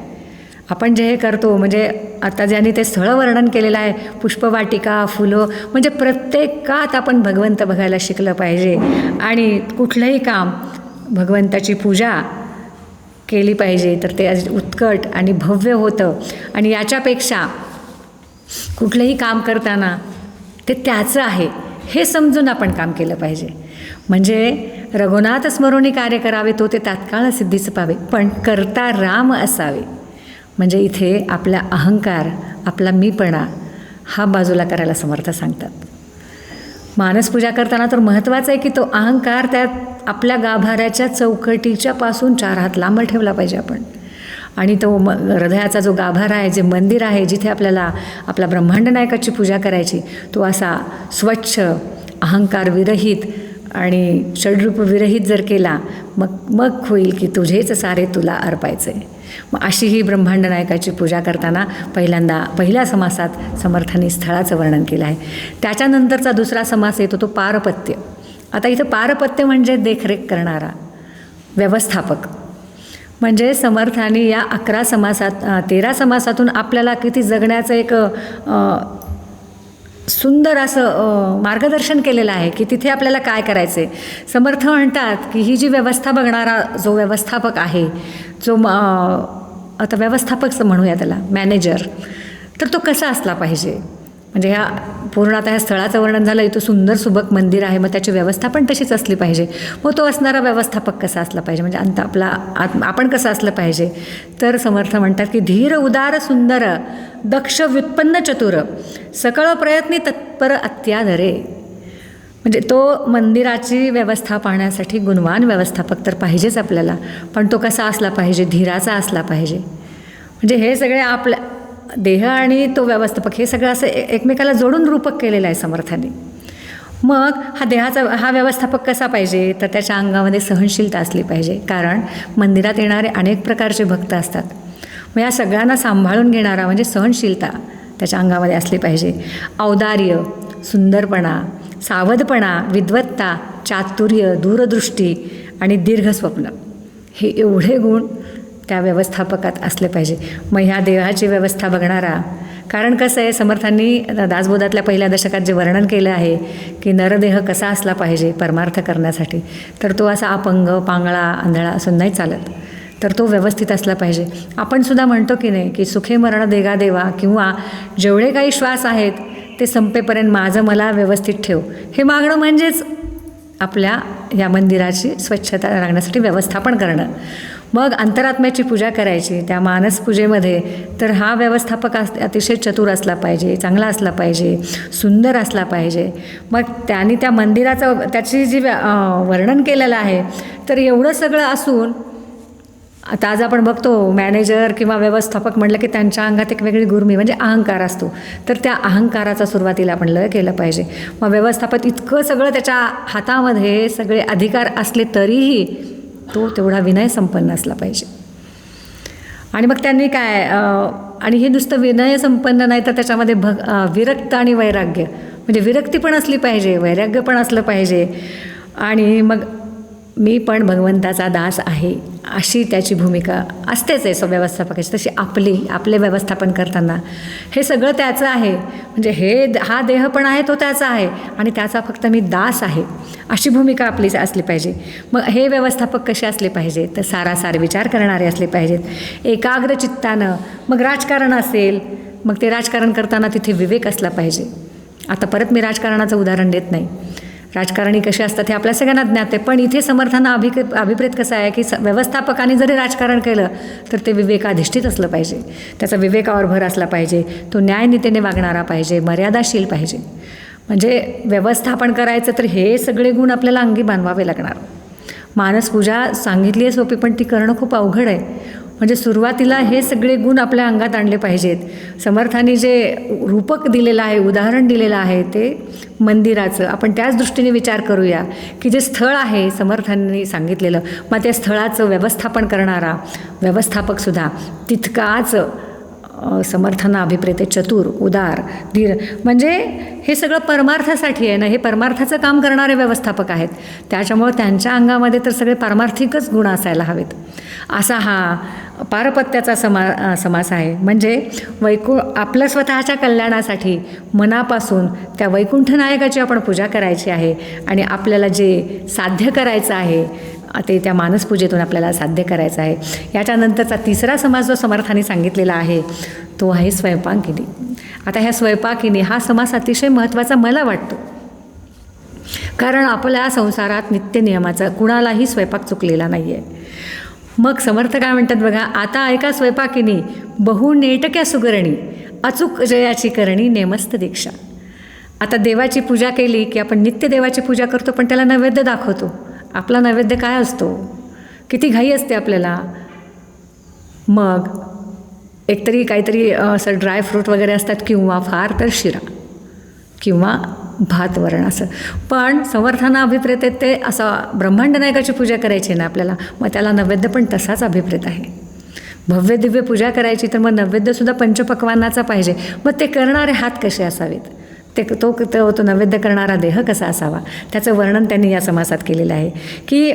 आपण जे हे करतो, म्हणजे आता ज्यांनी ते स्थळ वर्णन केलेलं आहे, पुष्पवाटिका, फुलं, म्हणजे प्रत्येकात आपण भगवंत बघायला शिकलं पाहिजे. आणि कुठलंही काम भगवंताची पूजा केली पाहिजे तर ते उत्कट आणि भव्य होतं. आणि याच्यापेक्षा कुठलंही काम करताना ते त्याचं आहे हे समजून आपण काम केलं पाहिजे. म्हणजे रघुनाथ स्मरोनी कार्य करावे तो ते तात्काळ सिद्धीच पावे, पण करता राम असावे. म्हणजे इथे आपला अहंकार, आपला मीपणा हा बाजूला करायला समर्थ सांगतात. मानसपूजा करताना तर महत्त्वाचं आहे की तो अहंकार त्यात आपल्या गाभाऱ्याच्या चौकटीच्या पासून 4 हात लांब ठेवला पाहिजे आपण. आणि तो हृदयाचा जो गाभारा आहे, जे मंदिर आहे, जिथे आपल्याला आपला ब्रह्मांड नायकाची पूजा करायची, तो असा स्वच्छ, अहंकार विरहित आणि षड्रूप विरहित जर केला, मग होईल की तुझेच सारे तुला अर्पायचे. मग अशी ही ब्रह्मांड नायकाची पूजा करताना पहिल्या समासात समर्थांनी स्थळाचं वर्णन केलं आहे. त्याच्यानंतरचा दुसरा समास येतो तो पारपत्य. आता इथं पारपत्य म्हणजे देखरेख करणारा, व्यवस्थापक. म्हणजे समर्थांनी या 11 समासात 13 समासातून आपल्याला किती जगण्याचं एक सुंदर असं मार्गदर्शन केलेलं आहे की तिथे आपल्याला काय करायचं आहे. समर्थ म्हणतात की ही जी व्यवस्था बघणारा जो व्यवस्थापक आहे, जो आता व्यवस्थापक म्हणूया त्याला, मॅनेजर, तर तो कसा असला पाहिजे. म्हणजे ह्या पूर्ण आता ह्या स्थळाचं वर्णन झालं, इथं सुंदर सुबक मंदिर आहे, मग त्याची व्यवस्था पण तशीच असली पाहिजे. मग तो असणारा व्यवस्थापक कसा असला पाहिजे, म्हणजे अंत आपण कसं असलं पाहिजे. तर समर्थ म्हणतात की धीर उदार सुंदर दक्ष व्युत्पन्न चतुर सकळ प्रयत्नी तत्पर अत्याधरे. म्हणजे तो मंदिराची व्यवस्था पाहण्यासाठी गुणवान व्यवस्थापक तर पाहिजेच आपल्याला, पण तो कसा असला पाहिजे, धीराचा असला पाहिजे. म्हणजे हे सगळे आपल्या देह आणि तो व्यवस्थापक हे सगळं असं एकमेकाला जोडून रूपक केलेलं आहे समर्थांनी. मग हा व्यवस्थापक कसा पाहिजे, तर त्याच्या अंगामध्ये सहनशीलता असली पाहिजे. कारण मंदिरात येणारे अनेक प्रकारचे भक्त असतात. मग या सगळ्यांना सांभाळून घेणारा म्हणजे सहनशीलता त्याच्या अंगामध्ये असली पाहिजे. औदार्य, सुंदरपणा, सावधपणा, विद्वत्ता, चातुर्य, दूरदृष्टी आणि दीर्घ स्वप्न, हे एवढे गुण त्या व्यवस्थापकात असले पाहिजे. मग ह्या देहाची व्यवस्था बघणारा, कारण कसं आहे, समर्थांनी दासबोधातल्या पहिल्या दशकात जे वर्णन केलं आहे की नरदेह कसा असला पाहिजे परमार्थ करण्यासाठी, तर तो असा अपंग, पांगळा, आंधळा असून नाही चालत, तर तो व्यवस्थित असला पाहिजे. आपण सुद्धा म्हणतो की नाही की सुखे मरण देगा देवा, किंवा जेवढे काही श्वास आहेत ते संपेपर्यंत माझं मला व्यवस्थित ठेव, हे मागणं म्हणजेच आपल्या या मंदिराची स्वच्छता राखण्यासाठी व्यवस्थापन करणं. मग अंतरात्म्याची पूजा करायची त्या मानसपूजेमध्ये, तर हा व्यवस्थापक अतिशय चतुर असला पाहिजे, चांगला असला पाहिजे, सुंदर असला पाहिजे. मग त्यांनी त्या मंदिराचं त्याची जी वर्णन केलेलं आहे, तर एवढं सगळं असून आता आज आपण बघतो मॅनेजर किंवा व्यवस्थापक म्हटलं की त्यांच्या अंगात एक वेगळी गुर्मी म्हणजे अहंकार असतो, तर त्या अहंकाराचा सुरुवातीला आपण लय केलं पाहिजे. मग व्यवस्थापक इतकं सगळं त्याच्या हातामध्ये सगळे अधिकार असले तरीही तो तेवढा विनय संपन्न असला पाहिजे. आणि मग त्यांनी काय आणि हे नुसतं विनय संपन्न नाही तर त्याच्यामध्ये विरक्त आणि वैराग्य, म्हणजे विरक्ती पण असली पाहिजे, वैराग्य पण असलं पाहिजे. आणि मग मी पण भगवंताचा दास आहे अशी त्याची भूमिका असतेच आहे व्यवस्थापकाची. तशी आपले व्यवस्थापन करताना हे सगळं त्याचं आहे, म्हणजे हा देह पण आहे तो त्याचा आहे आणि त्याचा फक्त मी दास आहे अशी भूमिका आपली असली पाहिजे. मग हे व्यवस्थापक कसे असले पाहिजे तर सारासार विचार करणारे असले पाहिजेत, एकाग्र चित्तानं. मग राजकारण असेल, मग ते राजकारण करताना तिथे विवेक असला पाहिजे. आता परत मी राजकारणाचं उदाहरण देत नाही, राजकारणी कसे असतात हे आपल्या सगळ्यांना ज्ञात आहे. पण इथे समर्थांना अभिप्रेत कसा आहे की व्यवस्थापकाने जरी राजकारण केलं तर ते विवेकाधिष्ठित असलं पाहिजे, त्याचा विवेकावर भर असला पाहिजे, तो न्यायनीतीने वागणारा पाहिजे, मर्यादाशील पाहिजे. म्हणजे व्यवस्थापन करायचं तर हे सगळे गुण आपल्याला अंगी बांधवावे लागणार. मानसपूजा सांगितली आहे सोपी, पण ती करणं खूप अवघड आहे. म्हणजे सुरुवातीला हे सगळे गुण आपल्या अंगात आणले पाहिजेत. समर्थांनी जे रूपक दिलेलं आहे, उदाहरण दिलेलं आहे ते मंदिराचं, आपण त्याच दृष्टीने विचार करूया की जे स्थळ आहे समर्थांनी सांगितलेलं, मग त्या स्थळाचं व्यवस्थापन करणारा व्यवस्थापकसुद्धा तितकाच समर्थांना अभिप्रेत चतुर, उदार, धीर. म्हणजे हे सगळं परमार्थासाठी आहे ना, हे परमार्थाचं काम करणारे व्यवस्थापक आहेत. त्याच्यामुळं त्यांच्या अंगामध्ये तर सगळे पारमार्थिकच गुण असायला हवेत. असा हा पारपत्याचा समास आहे. म्हणजे आपलं स्वतःच्या कल्याणासाठी मनापासून त्या वैकुंठ नायकाची आपण पूजा करायची आहे आणि आपल्याला जे साध्य करायचं आहे ते त्या मानसपूजेतून आपल्याला साध्य करायचं आहे. याच्यानंतरचा तिसरा समास जो समर्थांनी सांगितलेला आहे तो आहे स्वयंपाकिनी. आता ह्या स्वयंपाकिनी हा समास अतिशय महत्त्वाचा मला वाटतो, कारण आपल्या संसारात नित्यनियमाचा कुणालाही स्वयंपाक चुकलेला नाही आहे. मग समर्थ काय म्हणतात बघा, आता ऐका स्वयंपाकिनी बहु नेटक्या सुगरणी अचूक जयाची करणी नेमस्त दीक्षा. आता देवाची पूजा केली की आपण नित्य देवाची पूजा करतो, पण त्याला नैवेद्य दाखवतो. आपला नैवेद्य काय असतो, किती घाई असते आपल्याला. मग एकतरी काहीतरी असं ड्रायफ्रूट वगैरे असतात किंवा फार तर शिरा किंवा भात वरण असं. पण समर्थांना अभिप्रेत आहेत ते असं ब्रह्मांड नायकाची पूजा करायची ना आपल्याला, मग त्याला नैवेद्य पण तसाच अभिप्रेत आहे. भव्य दिव्य पूजा करायची तर मग नैवेद्यसुद्धा पंचपक्वान्नाचा पाहिजे. मग ते करणारे हात कसे असावेत, तो नैवेद्य करणारा देह कसा असावा, त्याचं वर्णन त्यांनी या समासात केलेलं आहे. की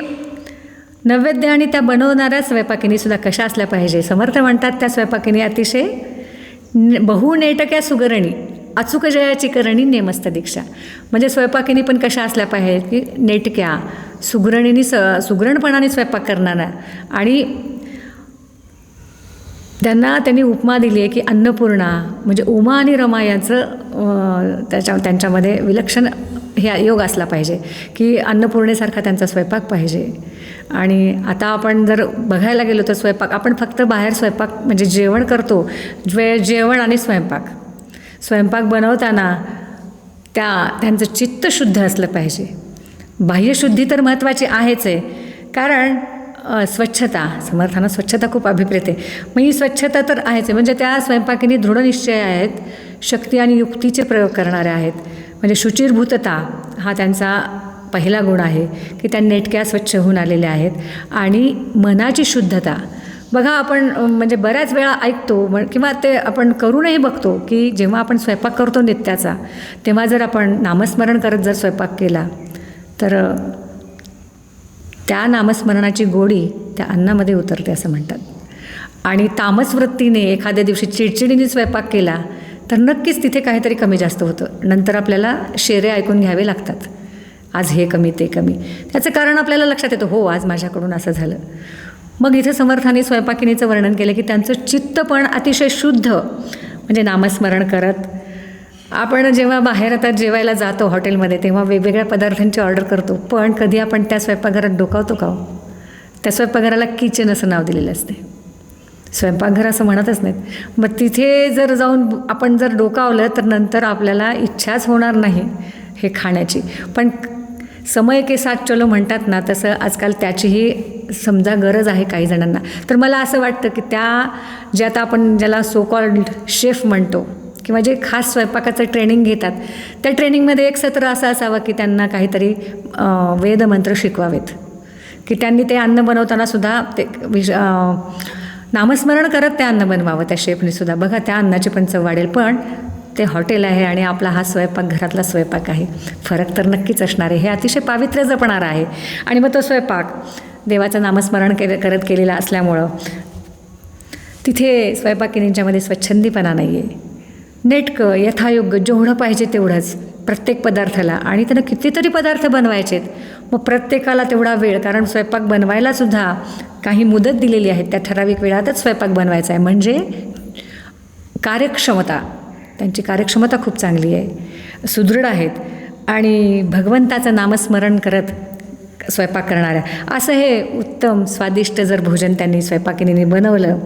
नैवेद्य आणि त्या बनवणाऱ्या स्वयंपाकिनीसुद्धा कशा असल्या पाहिजे. समर्थ म्हणतात त्या स्वयंपाकिनी अतिशय बहुनेटक्या सुगरणी अचूक जयाची करणी नेमस्त दीक्षा. म्हणजे स्वयंपाकिनी पण कशा असल्या पाहिजेत की नेटक्या सुगरणीनी सुगरणपणाने स्वयंपाक करणारा. आणि त्यांनी उपमा दिली आहे की अन्नपूर्णा, म्हणजे उमा आणि रमा यांचं त्यांच्यामध्ये विलक्षण हे योग असला पाहिजे की अन्नपूर्णेसारखा त्यांचा स्वयंपाक पाहिजे. आणि आता आपण जर बघायला गेलो तर स्वयंपाक आपण फक्त बाहेर स्वयंपाक म्हणजे जेवण करतो, जेवण आणि स्वयंपाक बनवताना त्यांचं चित्त शुद्ध असलं पाहिजे. बाह्यशुद्धी तर महत्त्वाची आहेच आहे, कारण स्वच्छता, समर्थांना स्वच्छता खूप अभिप्रेत आहे. मग ही स्वच्छता तर आहेच आहे. म्हणजे त्या स्वयंपाकिनी दृढनिश्चय आहेत, शक्ती आणि युक्तीचे प्रयोग करणारे आहेत. म्हणजे शुचिर्भूतता हा त्यांचा पहिला गुण आहे की त्या नेटक्या स्वच्छ होऊन आलेल्या आहेत. आणि मनाची शुद्धता बघा, आपण म्हणजे बऱ्याच वेळा ऐकतो किंवा ते आपण करूनही बघतो की जेव्हा आपण स्वयंपाक करतो नित्याचा, तेव्हा जर आपण नामस्मरण करत जर स्वयंपाक केला तर त्या नामस्मरणाची गोडी त्या अन्नामध्ये उतरते असं म्हणतात. आणि तामस वृत्तीने एखाद्या दिवशी चिडचिडीने स्वयंपाक केला तर नक्कीच तिथे काहीतरी कमी जास्त होतं. नंतर आपल्याला शेरे ऐकून घ्यावे लागतात, आज हे कमी ते कमी. त्याचं कारण आपल्याला लक्षात येतं, हो आज माझ्याकडून असं झालं. मग इथे समर्थांनी स्वयंपाकिनीचं वर्णन केलं की त्यांचं चित्त पण अतिशय शुद्ध, म्हणजे नामस्मरण करत. आपण जेव्हा बाहेर आता जेवायला जातो हॉटेलमध्ये तेव्हा वेगवेगळ्या पदार्थांची ऑर्डर करतो, पण कधी आपण त्या स्वयंपाकघरात डोकावतो का? त्या स्वयंपाकघराला किचन असं नाव दिलेलं असते, स्वयंपाकघर असं म्हणतच नाहीत. मग तिथे जर जाऊन आपण जर डोकावलं तर नंतर आपल्याला इच्छाच होणार नाही हे खाण्याची. पण समय के साथ चलो म्हणतात ना, तसं आजकाल त्याचीही समजा गरज आहे काही जणांना. तर मला असं वाटतं की जे आता आपण ज्याला सो कॉल्ड शेफ म्हणतो किंवा जे खास स्वयंपाकाचं ट्रेनिंग घेतात, त्या ट्रेनिंगमध्ये एक सत्र असं असावं की त्यांना काहीतरी वेदमंत्र शिकवावेत, की त्यांनी ते अन्न बनवताना सुद्धा नामस्मरण करत ते अन्न बनवावं त्या शेफने सुद्धा. बघा त्या अन्नाची पण चव वाढेल. पण ते हॉटेल आहे आणि आपला हा स्वयंपाक घरातला स्वयंपाक आहे. फरक तर नक्कीच असणार आहे. हे अतिशय पावित्र्य जपणारं आहे. आणि मग तो स्वयंपाक देवाचं नामस्मरण करत केलेला असल्यामुळं तिथे स्वयंपाकिनींच्यामध्ये स्वच्छंदीपणा नाही आहे. नेटकं यथायोग्य जेवढं पाहिजे तेवढंच प्रत्येक पदार्थाला. आणि त्यानं कितीतरी पदार्थ बनवायचेत. मग प्रत्येकाला तेवढा वेळ, कारण स्वयंपाक बनवायलासुद्धा काही मुदत दिलेली आहे. त्या ठराविक वेळातच स्वयंपाक बनवायचा आहे. म्हणजे कार्यक्षमता, त्यांची कार्यक्षमता खूप चांगली आहे, सुदृढ आहेत. आणि भगवंताचं नामस्मरण करत स्वयंपाक करणाऱ्या असं हे उत्तम स्वादिष्ट जर भोजन त्यांनी स्वयंपाकिनीने बनवलं.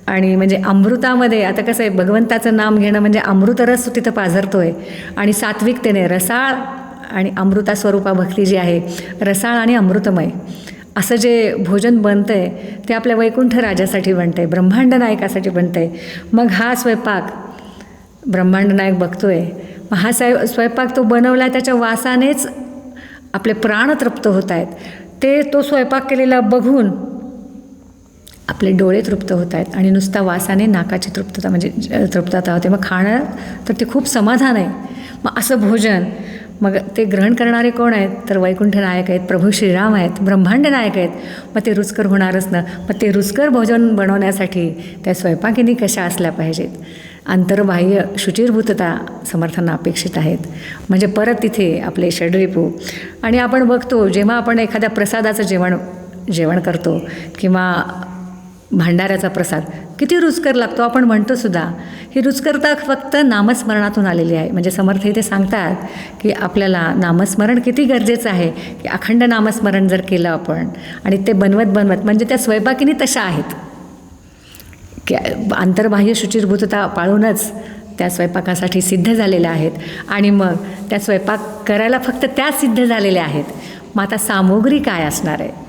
आणि म्हणजे अमृतामध्ये आता कसं आहे, भगवंताचं नाम घेणं म्हणजे अमृतरस तिथं पाझरतो आहे. आणि सात्विकतेने रसाळ आणि अमृता स्वरूपा भक्ती जी आहे, रसाळ आणि अमृतमय असं जे भोजन बनतं आहे ते आपल्या वैकुंठ राजासाठी बनतं आहे, ब्रह्मांड नायकासाठी बनतं आहे. मग हा स्वयंपाक ब्रह्मांड नायक बघतो आहे. मग हा स्वयंपाक तो बनवला, त्याच्या वासानेच आपले प्राण तृप्त होत आहेत. ते तो स्वयंपाक केलेला बघून आपले डोळे तृप्त होत आहेत. आणि नुसता वासाने नाकाची तृप्तता म्हणजे तृप्तता होते. मग खाणं तर ते खूप समाधान आहे. मग असं भोजन मग ते ग्रहण करणारे कोण आहेत, तर वैकुंठ नायक आहेत, प्रभू श्रीराम आहेत, ब्रह्मांड नायक आहेत. मग ते रुचकर होणारच ना. मग ते रुचकर भोजन बनवण्यासाठी त्या स्वयंपाकिनी कशा असल्या पाहिजेत, अंतर्बाह्य शुचिर्भूतता समर्थांना अपेक्षित आहेत. म्हणजे परत तिथे आपले षड्रिपू. आणि आपण बघतो जेव्हा आपण एखाद्या प्रसादाचं जेवण करतो किंवा भांडाऱ्याचा प्रसाद किती रुचकर लागतो, आपण म्हणतो सुद्धा. ही रुचकरता फक्त नामस्मरणातून आलेली आहे. म्हणजे समर्थ इथे सांगतात की आपल्याला नामस्मरण किती गरजेचं आहे, की अखंड नामस्मरण जर केलं आपण आणि ते बनवत म्हणजे त्या स्वयंपाकिनी तशा आहेत की अंतर्बाह्य शुचिर्भूतता पाळूनच त्या स्वयंपाकासाठी सिद्ध झालेल्या आहेत. आणि मग त्या स्वयंपाक करायला फक्त त्या सिद्ध झालेल्या आहेत. मग आता सामुग्री काय असणार आहे,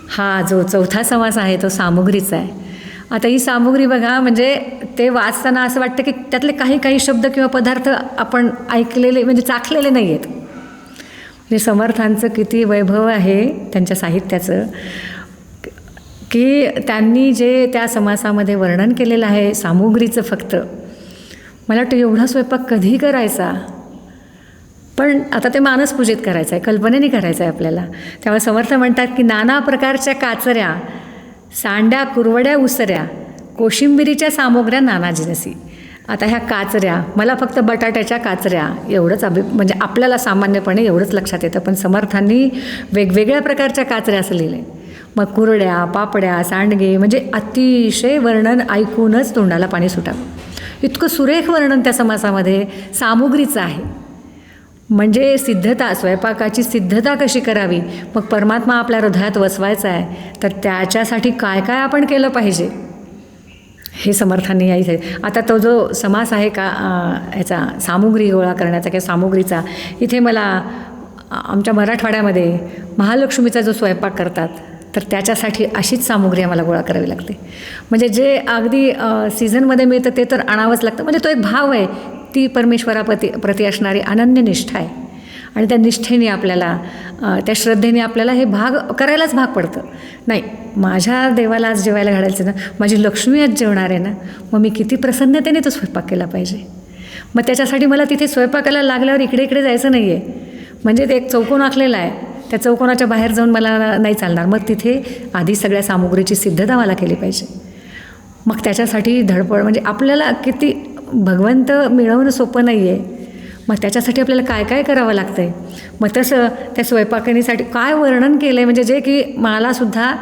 हा जो चौथा समास आहे तो सामुग्रीचा आहे. आता ही सामुग्री बघा, म्हणजे ते वाचताना असं वाटतं की त्यातले काही शब्द किंवा पदार्थ आपण ऐकलेले म्हणजे चाखलेले नाही आहेत. म्हणजे समर्थांचं किती वैभव आहे त्यांच्या साहित्याचं, की त्यांनी जे त्या समासामध्ये वर्णन केलेलं आहे सामुग्रीचं, फक्त मला वाटतं एवढा स्वयंपाक कधी करायचा. पण आता ते मानसपूजेत करायचं आहे, कल्पनेने करायचं आहे आपल्याला. त्यामुळे समर्थ म्हणतात की नाना प्रकारच्या काचऱ्या, सांड्या, कुरवड्या, उसऱ्या, कोशिंबिरीच्या सामुग्र्या नाना जिनसी. आता ह्या काचऱ्या, मला फक्त बटाट्याच्या काचऱ्या एवढंच म्हणजे आपल्याला सामान्यपणे एवढंच लक्षात येतं. पण समर्थांनी वेगवेगळ्या प्रकारच्या काचऱ्या असं लिहिलं आहे. मग कुरड्या, पापड्या, सांडगे, म्हणजे अतिशय वर्णन ऐकूनच तोंडाला पाणी सुटावं. इतकं सुरेख वर्णन त्या समासामध्ये सामुग्रीचं आहे. म्हणजे सिद्धता, स्वयंपाकाची सिद्धता कशी करावी, मग परमात्मा आपल्या हृदयात वसवायचा आहे तर त्याच्यासाठी काय काय आपण केलं पाहिजे हे समर्थांनी यायचं आहे. आता तो जो समास आहे का ह्याचा सामुग्री गोळा करण्याचा किंवा सामुग्रीचा, इथे मला आमच्या मराठवाड्यामध्ये महालक्ष्मीचा जो स्वयंपाक करतात तर त्याच्यासाठी अशीच सामुग्री आम्हाला गोळा करावी लागते. म्हणजे जे अगदी सीझनमध्ये मिळतं ते तर आणावंच लागतं. म्हणजे तो एक भाव आहे, ती परमेश्वराप्रती असणारी अनन्य निष्ठा आहे. आणि त्या निष्ठेने आपल्याला, त्या श्रद्धेने आपल्याला हे करायलाच भाग पडतं. नाही, माझ्या देवाला आज जेवायला घालायचं ना, माझी लक्ष्मी आज जेवणार आहे ना, मग मी किती प्रसन्नतेने तो स्वयंपाक केला पाहिजे. मग त्याच्यासाठी मला तिथे स्वयंपाकाला लागल्यावर इकडे जायचं नाही आहे. म्हणजे ते एक चौकोन आखलेला आहे, त्या चौकोनाच्या बाहेर जाऊन मला नाही चालणार. मग तिथे आधी सगळ्या सामुग्रीची सिद्धता मला केली पाहिजे. मग त्याच्यासाठी धडपड, म्हणजे आपल्याला किती भगवंत मिळवणं सोपं नाही आहे. मग त्याच्यासाठी आपल्याला काय काय करावं लागतं आहे. मग तसं त्या स्वयंपाकिनीसाठी काय वर्णन केलं आहे, म्हणजे जे की मलासुद्धा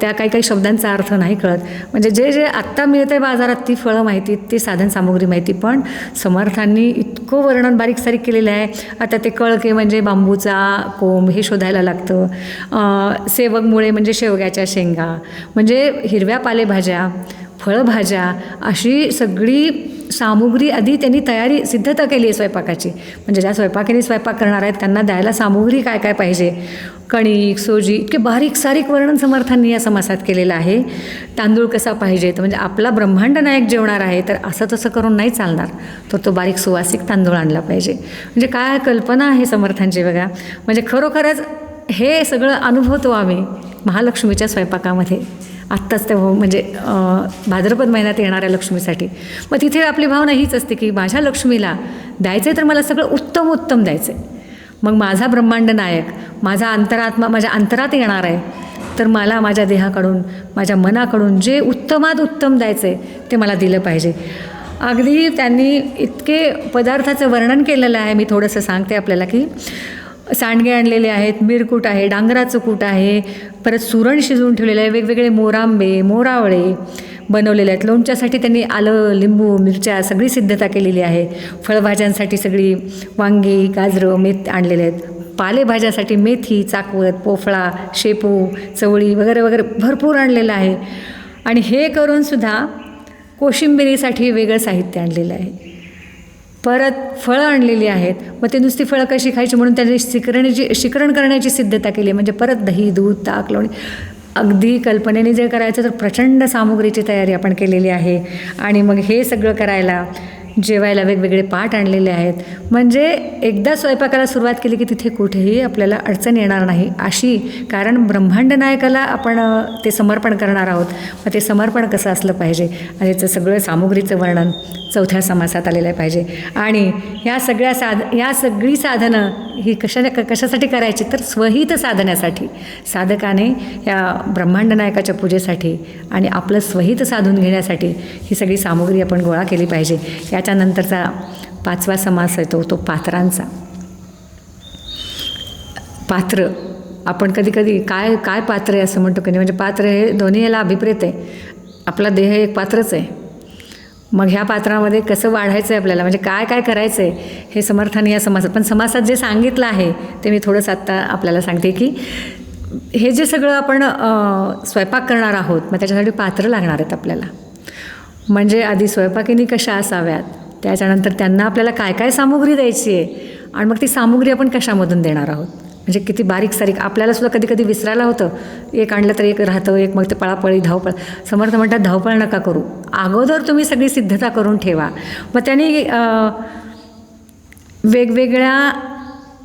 त्या काही शब्दांचा अर्थ नाही कळत. म्हणजे जे आत्ता मिळतं आहे बाजारात ती फळं माहिती, ती साधन सामुग्री माहिती, पण समर्थांनी इतकं वर्णन बारीक सारीक केलेलं आहे. आता ते कळके म्हणजे बांबूचा कोंब हे शोधायला लागतं. सेवगमुळे म्हणजे शेवग्याच्या शेंगा, म्हणजे हिरव्या पालेभाज्या, फळभाज्या, अशी सगळी सामुग्री आधी त्यांनी सिद्धता केली आहे स्वयंपाकाची. म्हणजे ज्या स्वयंपाकीने स्वयंपाक करणार आहेत त्यांना द्यायला सामुग्री काय काय पाहिजे, कणिक, सोजी, इतके बारीक सारीक वर्णन समर्थांनी या समासात केलेलं आहे. तांदूळ कसा पाहिजे, तर म्हणजे आपला ब्रह्मांड नायक जेवणार आहे तर असं तसं करून नाही चालणार, तर तो बारीक सुवासिक तांदूळ आणला पाहिजे. म्हणजे काय कल्पना आहे समर्थांची बघा. म्हणजे खरोखरच हे सगळं अनुभवतो आम्ही महालक्ष्मीच्या स्वयंपाकामध्ये. आत्ताच ते म्हणजे भाद्रपद महिन्यात येणाऱ्या लक्ष्मीसाठी. मग तिथे आपली भावना हीच असते की माझ्या लक्ष्मीला द्यायचं आहे तर मला सगळं उत्तम उत्तम द्यायचं आहे. मग माझा ब्रह्मांड नायक, माझा अंतरात्मा माझ्या अंतरात येणार आहे, तर मला माझ्या देहाकडून, माझ्या मनाकडून जे उत्तमात उत्तम द्यायचं आहे ते मला दिलं पाहिजे. अगदी त्यांनी इतके पदार्थाचं वर्णन केलेलं आहे. मी थोडंसं सांगते आपल्याला की सांडगे आणलेले आहेत, मिरकूट आहे, डांगराचं कूट आहे, परत सुरण शिजवून ठेवलेलं आहे, वेगवेगळे मोरांबे, मोरावळे बनवलेले आहेत. लोणच्यासाठी त्यांनी आलं, लिंबू, मिरच्या सगळी सिद्धता केलेली आहे. फळभाज्यांसाठी सगळी वांगी, गाजरं, मेथ आणलेले आहेत. पालेभाज्यासाठी मेथी, चाकवत, पोफळा, शेपू, चवळी वगैरे वगैरे भरपूर आणलेलं आहे. आणि हे करूनसुद्धा कोशिंबिरीसाठी वेगळं साहित्य आणलेलं आहे. परत फळं आणलेली आहेत. मग ते नुसती फळं कशी खायची म्हणून त्यांनी शिकरण करण्याची सिद्धता केली. म्हणजे परत दही, दूध, ताक, लोणी, अगदी कल्पनेने जे करायचं तर प्रचंड सामुग्रीची तयारी आपण केलेली आहे. आणि मग हे सगळं करायला जेवायला वेगवेगळे पाट आणलेले आहेत. म्हणजे एकदा स्वयंपाकाला सुरुवात केली की तिथे कुठेही आपल्याला अडचण येणार नाही अशी, कारण ब्रह्मांड नायकाला आपण ते समर्पण करणार आहोत. मग ते समर्पण कसं असलं पाहिजे आणि याचं सगळं सामुग्रीचं वर्णन 4थ्या समासात आलेलं पाहिजे. आणि ह्या सगळी साधनं ही कशासाठी करायची तर स्वहित साधण्यासाठी. साधकाने या ब्रह्मांड नायकाच्या पूजेसाठी आणि आपलं स्वहित साधून घेण्यासाठी ही सगळी सामुग्री आपण गोळा केली पाहिजे. याच्यानंतरचा 5वा समास येतो तो पात्रांचा. पात्र आपण कधी काय काय पात्र आहे असं म्हणतो की नाही. म्हणजे पात्र हे दोन्ही याला अभिप्रेत आहे. आपला देह एक पात्रच आहे. मग ह्या पात्रामध्ये कसं वाढायचं आहे आपल्याला, म्हणजे काय काय करायचं आहे हे समर्थाने या समासात. पण समासात जे सांगितलं आहे ते मी थोडंसं आत्ता आपल्याला सांगते की हे जे सगळं आपण स्वयंपाक करणार आहोत मग त्याच्यासाठी पात्र लागणार आहेत आपल्याला. म्हणजे आधी स्वयंपाकिनी कशा असाव्यात, त्याच्यानंतर त्यांना आपल्याला काय काय सामुग्री द्यायची आहे आणि मग ती सामुग्री आपण कशामधून देणार आहोत. म्हणजे किती बारीक सारीक आपल्यालासुद्धा कधी विसरायला होतं. एक आणलं तर एक राहतं, एक मग ते पळापळी धावपळ. समर्थ म्हणतात धावपळ नका करू, अगोदर तुम्ही सगळी सिद्धता करून ठेवा. मग त्यांनी वेगवेगळ्या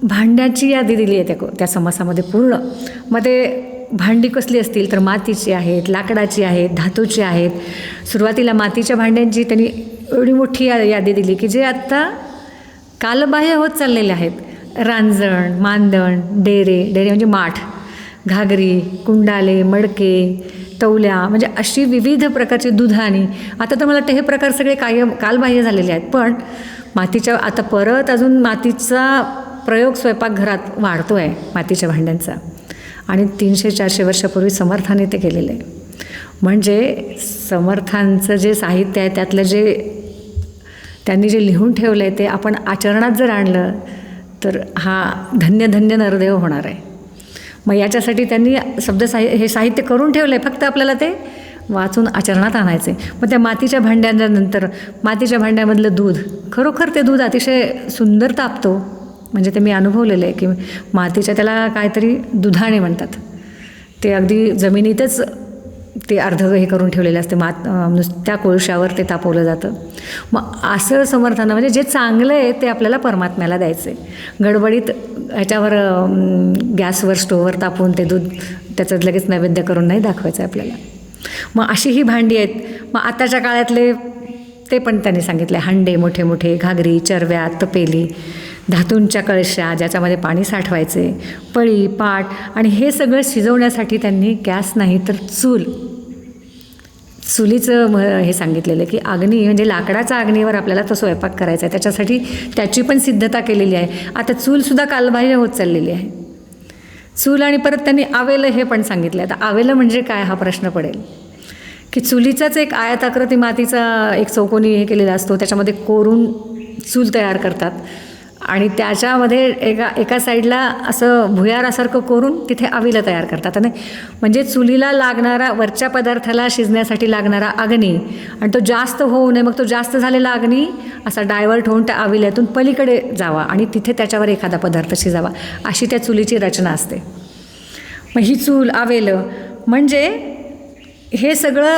भांड्याची यादी दिली आहे त्या समासामध्ये पूर्ण. मग ते भांडी कसली असतील तर मातीची आहेत, लाकडाची आहेत, धातूची आहेत. सुरुवातीला मातीच्या भांड्यांची त्यांनी एवढी मोठी यादी दिली की जे आत्ता कालबाह्य होत चाललेले आहेत. रांजण, मांदण, डेरे म्हणजे माठ, घागरी, कुंडाले, मडके, तवल्या, म्हणजे अशी विविध प्रकारची दुधाणी. आता तर मला वाटतं हे प्रकार सगळे कालबाह्य झालेले आहेत. पण मातीच्या आता परत अजून मातीचा प्रयोग स्वयंपाकघरात वाढतो आहे मातीच्या भांड्यांचा. आणि 300-400 वर्षापूर्वी समर्थाने ते केलेलं आहे. म्हणजे समर्थांचं जे साहित्य आहे त्यातलं जे त्यांनी जे लिहून ठेवलं आहे ते आपण आचरणात जर आणलं तर हा धन्य नरदेव होणार आहे. मग याच्यासाठी त्यांनी हे साहित्य करून ठेवलं आहे, फक्त आपल्याला ते वाचून आचरणात आणायचं आहे. मग त्या मातीच्या भांड्यांनंतर मातीच्या भांड्यामधलं दूध, खरोखर ते दूध अतिशय सुंदर तापतो. म्हणजे ते मी अनुभवलेलं आहे की मातीच्या त्याला काहीतरी दुधाणे म्हणतात. ते अगदी जमिनीतच ते हे करून ठेवलेलं असते. नुसत्या कोळशावर ते तापवलं जातं. मग असं समर्थानं म्हणजे जे चांगलं आहे ते आपल्याला परमात्म्याला द्यायचं आहे. गडबडीत ह्याच्यावर गॅसवर स्टोववर तापवून ते दूध त्याचं लगेच नैवेद्य करून नाही दाखवायचं आहे आपल्याला. मग अशी ही भांडी आहेत. मग आताच्या काळातले ते पण त्यांनी सांगितले. हंडे मोठे मोठे, घागरी, चरव्या, तपेली, धातूंच्या कळशा ज्याच्यामध्ये पाणी साठवायचे, पळी, पाट. आणि हे सगळं शिजवण्यासाठी त्यांनी गॅस नाही तर चुलीचं हे सांगितलेलं की अग्नी म्हणजे लाकडाचा अग्नीवर आपल्याला तो स्वयंपाक करायचा आहे. त्याच्यासाठी त्याची पण सिद्धता केलेली आहे. आता चूलसुद्धा कालबाह्य होत चाललेली आहे. चूल आणि परत त्यांनी आवेलं हे पण सांगितलं. आता आवेलं म्हणजे काय हा प्रश्न पडेल की चुलीचाच एक आयताकृती मातीचा एक चौकोनी हे केलेला असतो, त्याच्यामध्ये कोरून चूल तयार करतात आणि त्याच्यामध्ये एका साईडला असं भुयारासारखं कोरून तिथे आविलं तयार करतात. आणि म्हणजे चुलीला लागणारा वरच्या पदार्थाला शिजण्यासाठी लागणारा अग्नी आणि तो जास्त होऊ नये, मग तो जास्त झालेला अग्नी असा डायव्हर्ट होऊन त्या आविल्यातून पलीकडे जावा आणि तिथे त्याच्यावर एखादा पदार्थ शिजावा, अशी त्या चुलीची रचना असते. मग ही चूल, आवेलं म्हणजे हे सगळं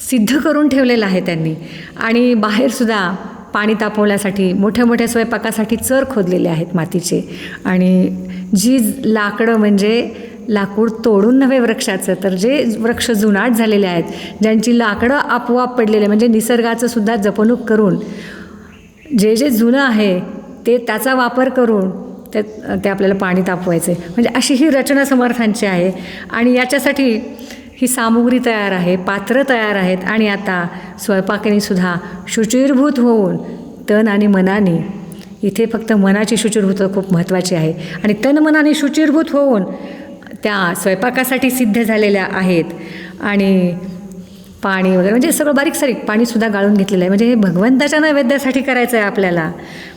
सिद्ध करून ठेवलेलं आहे त्यांनी. आणि बाहेरसुद्धा पाणी तापवण्यासाठी मोठ्या मोठ्या स्वयंपाकासाठी चर खोदलेले आहेत मातीचे. आणि जी लाकडं म्हणजे लाकूड तोडून नव्हे वृक्षाचं, तर जे वृक्ष जुनाट झालेले आहेत, ज्यांची लाकडं आपोआप पडलेले म्हणजे निसर्गाचं सुद्धा जपणूक करून जे जे जुनं आहे ते त्याचा वापर करून ते आपल्याला पाणी तापवायचं आहे. म्हणजे अशी ही रचना समर्थांची आहे. आणि याच्यासाठी ही सामुग्री तयार आहे, पात्र तयार आहेत. आणि आता स्वयंपाकानेसुद्धा शुचिर्भूत होऊन तन आणि मनाने, इथे फक्त मनाची शुचिर्भूत खूप महत्त्वाची आहे, आणि तन मनाने शुचिर्भूत होऊन त्या स्वयंपाकासाठी सिद्ध झालेल्या आहेत. आणि पाणी वगैरे म्हणजे सगळं बारीक सारीक पाणीसुद्धा गाळून घेतलेलं आहे. म्हणजे हे भगवंताच्या नैवेद्यासाठी करायचं आहे आपल्याला.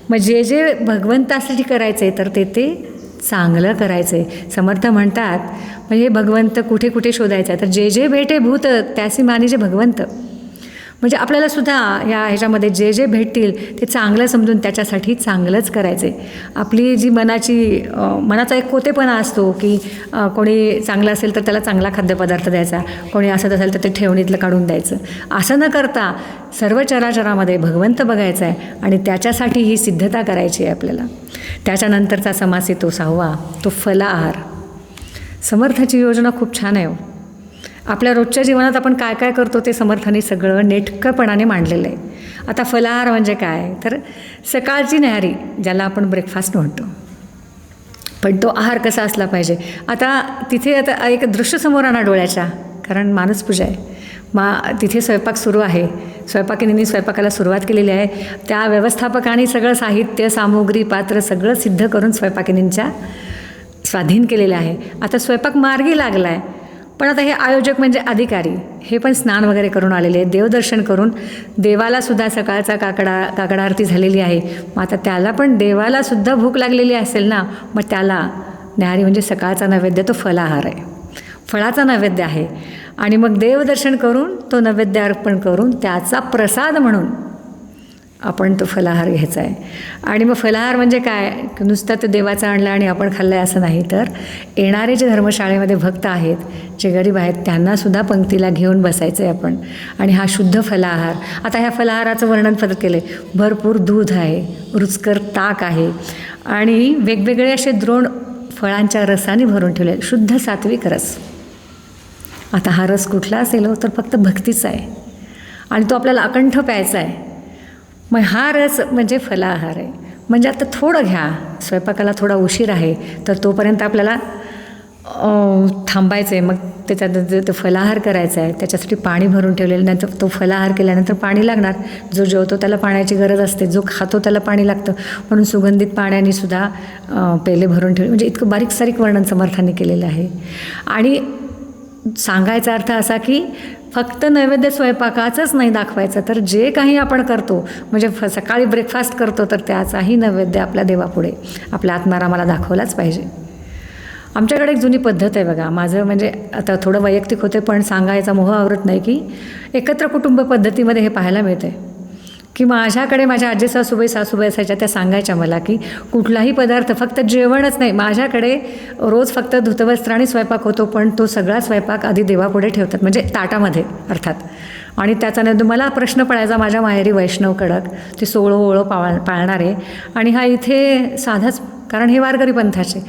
मग जे जे भगवंतासाठी करायचं आहे तर ते चांगलं करायचं आहे. समर्थ म्हणतात म्हणजे भगवंत कुठे कुठे शोधायचा आहे, तर जे जे भेटे भूत त्यासी मानी जे भगवंत. म्हणजे आपल्याला सुद्धा ह्याच्यामध्ये जे जे भेटतील ते चांगलं समजून त्याच्यासाठी चांगलंच करायचं आहे. आपली जी मनाचा एक कोतेपणा असतो की कोणी चांगलं असेल तर त्याला चांगला खाद्यपदार्थ द्यायचा, कोणी असत असेल तर ते ठेवणीतलं काढून द्यायचं. असं न करता सर्व चराचरामध्ये भगवंत बघायचा आहे आणि त्याच्यासाठी ही सिद्धता करायची आहे आपल्याला. त्याच्यानंतरचा समास येतो 6वा, तो फलाहार. समर्थाची योजना खूप छान आहे. आपल्या रोजच्या जीवनात आपण काय काय करतो ते समर्थाने सगळं नेटकपणाने मांडलेलं आहे. आता फलाहार म्हणजे काय, तर सकाळची न्याहारी ज्याला आपण ब्रेकफास्ट म्हणतो, पण तो आहार कसा असला पाहिजे. आता तिथे आता एक दृश्य समोर आणा डोळ्याच्या, कारण मानसपूजा आहे. तिथे स्वयंपाक सुरू आहे. स्वयंपाकिनींनी स्वयंपाकाला सुरुवात केलेली आहे. त्या व्यवस्थापकाने सगळं साहित्य, सामुग्री, पात्र सगळं सिद्ध करून स्वयंपाकिनींच्या स्वाधीन केलेलं आहे. आता स्वयंपाक मार्गी लागला आहे. पण आता हे आयोजक म्हणजे अधिकारी हे पण स्नान वगैरे करून आलेले आहेत, देवदर्शन करून. देवालासुद्धा सकाळचा काकडा आरती झालेली आहे. मग आता त्याला पण देवालासुद्धा भूक लागलेली असेल ना, मग त्याला न्याहारी म्हणजे सकाळचा नैवेद्य तो फलाहार आहे, फळाचा नैवेद्य आहे. आणि मग देवदर्शन करून तो नैवेद्य अर्पण करून त्याचा प्रसाद म्हणून आपण तो फलाहार घ्यायचा आहे. आणि मग फलाहार म्हणजे काय, नुसतं ते देवाचं आणलं आणि आपण खाल्लं आहे असं नाही, तर येणारे जे धर्मशाळेमध्ये भक्त आहेत, जे गरीब आहेत, त्यांनासुद्धा पंक्तीला घेऊन बसायचं आहे आपण. आणि हा शुद्ध फलाहार. आता ह्या फलाहाराचं वर्णन परत केलं आहे. भरपूर दूध आहे, रुचकर ताक आहे आणि वेगवेगळे असे द्रोण फळांच्या रसाने भरून ठेवले, शुद्ध सात्विक रस. आता हा रस कुठला असेल तर फक्त भक्तीचा आहे आणि तो आपल्याला अकंठ प्यायचा आहे. मग हा रस म्हणजे फलाहार आहे. म्हणजे आता थोडं घ्या, स्वयंपाकाला थोडा उशीर आहे तर तोपर्यंत आपल्याला थांबायचं आहे. मग त्याच्यात तो फलाहार करायचा आहे, त्याच्यासाठी पाणी भरून ठेवलेलं. नंतर तो फलाहार केल्यानंतर पाणी लागणार. जो जेवतो त्याला पाण्याची गरज असते, जो खातो त्याला पाणी लागतं, म्हणून सुगंधित पाण्याने सुद्धा पेले भरून ठेवले. म्हणजे इतकं बारीक सारीक वर्णन समर्थांनी केलेलं आहे. आणि सांगायचा अर्थ असा की फक्त नैवेद्य स्वयंपाकाचंच नाही दाखवायचं, तर जे काही आपण करतो म्हणजे सकाळी ब्रेकफास्ट करतो तर त्याचाही नैवेद्य आपल्या देवापुढे आपल्या आत्मारामाला दाखवलाच पाहिजे. आमच्याकडे एक जुनी पद्धत आहे बघा. माझं म्हणजे आता थोडं वैयक्तिक होते पण सांगायचा मोह आवरत नाही की एकत्र कुटुंब पद्धतीमध्ये हे पाहायला मिळते की माझ्याकडे माझ्या आजी सासूबाई असायच्या, त्या सांगायच्या मला की कुठलाही पदार्थ फक्त जेवणच नाही, माझ्याकडे रोज फक्त धुतवस्त्राने स्वयंपाक होतो, पण तो सगळा स्वयंपाक आधी देवापुढे ठेवतात, म्हणजे ताटामध्ये अर्थात. आणि त्याचा मला प्रश्न पडायचा, माझ्या माहेरी वैष्णव कडक ते 16 ओळं पाळणारे आणि हा इथे साधाच, कारण हे वारकरी पंथाचे.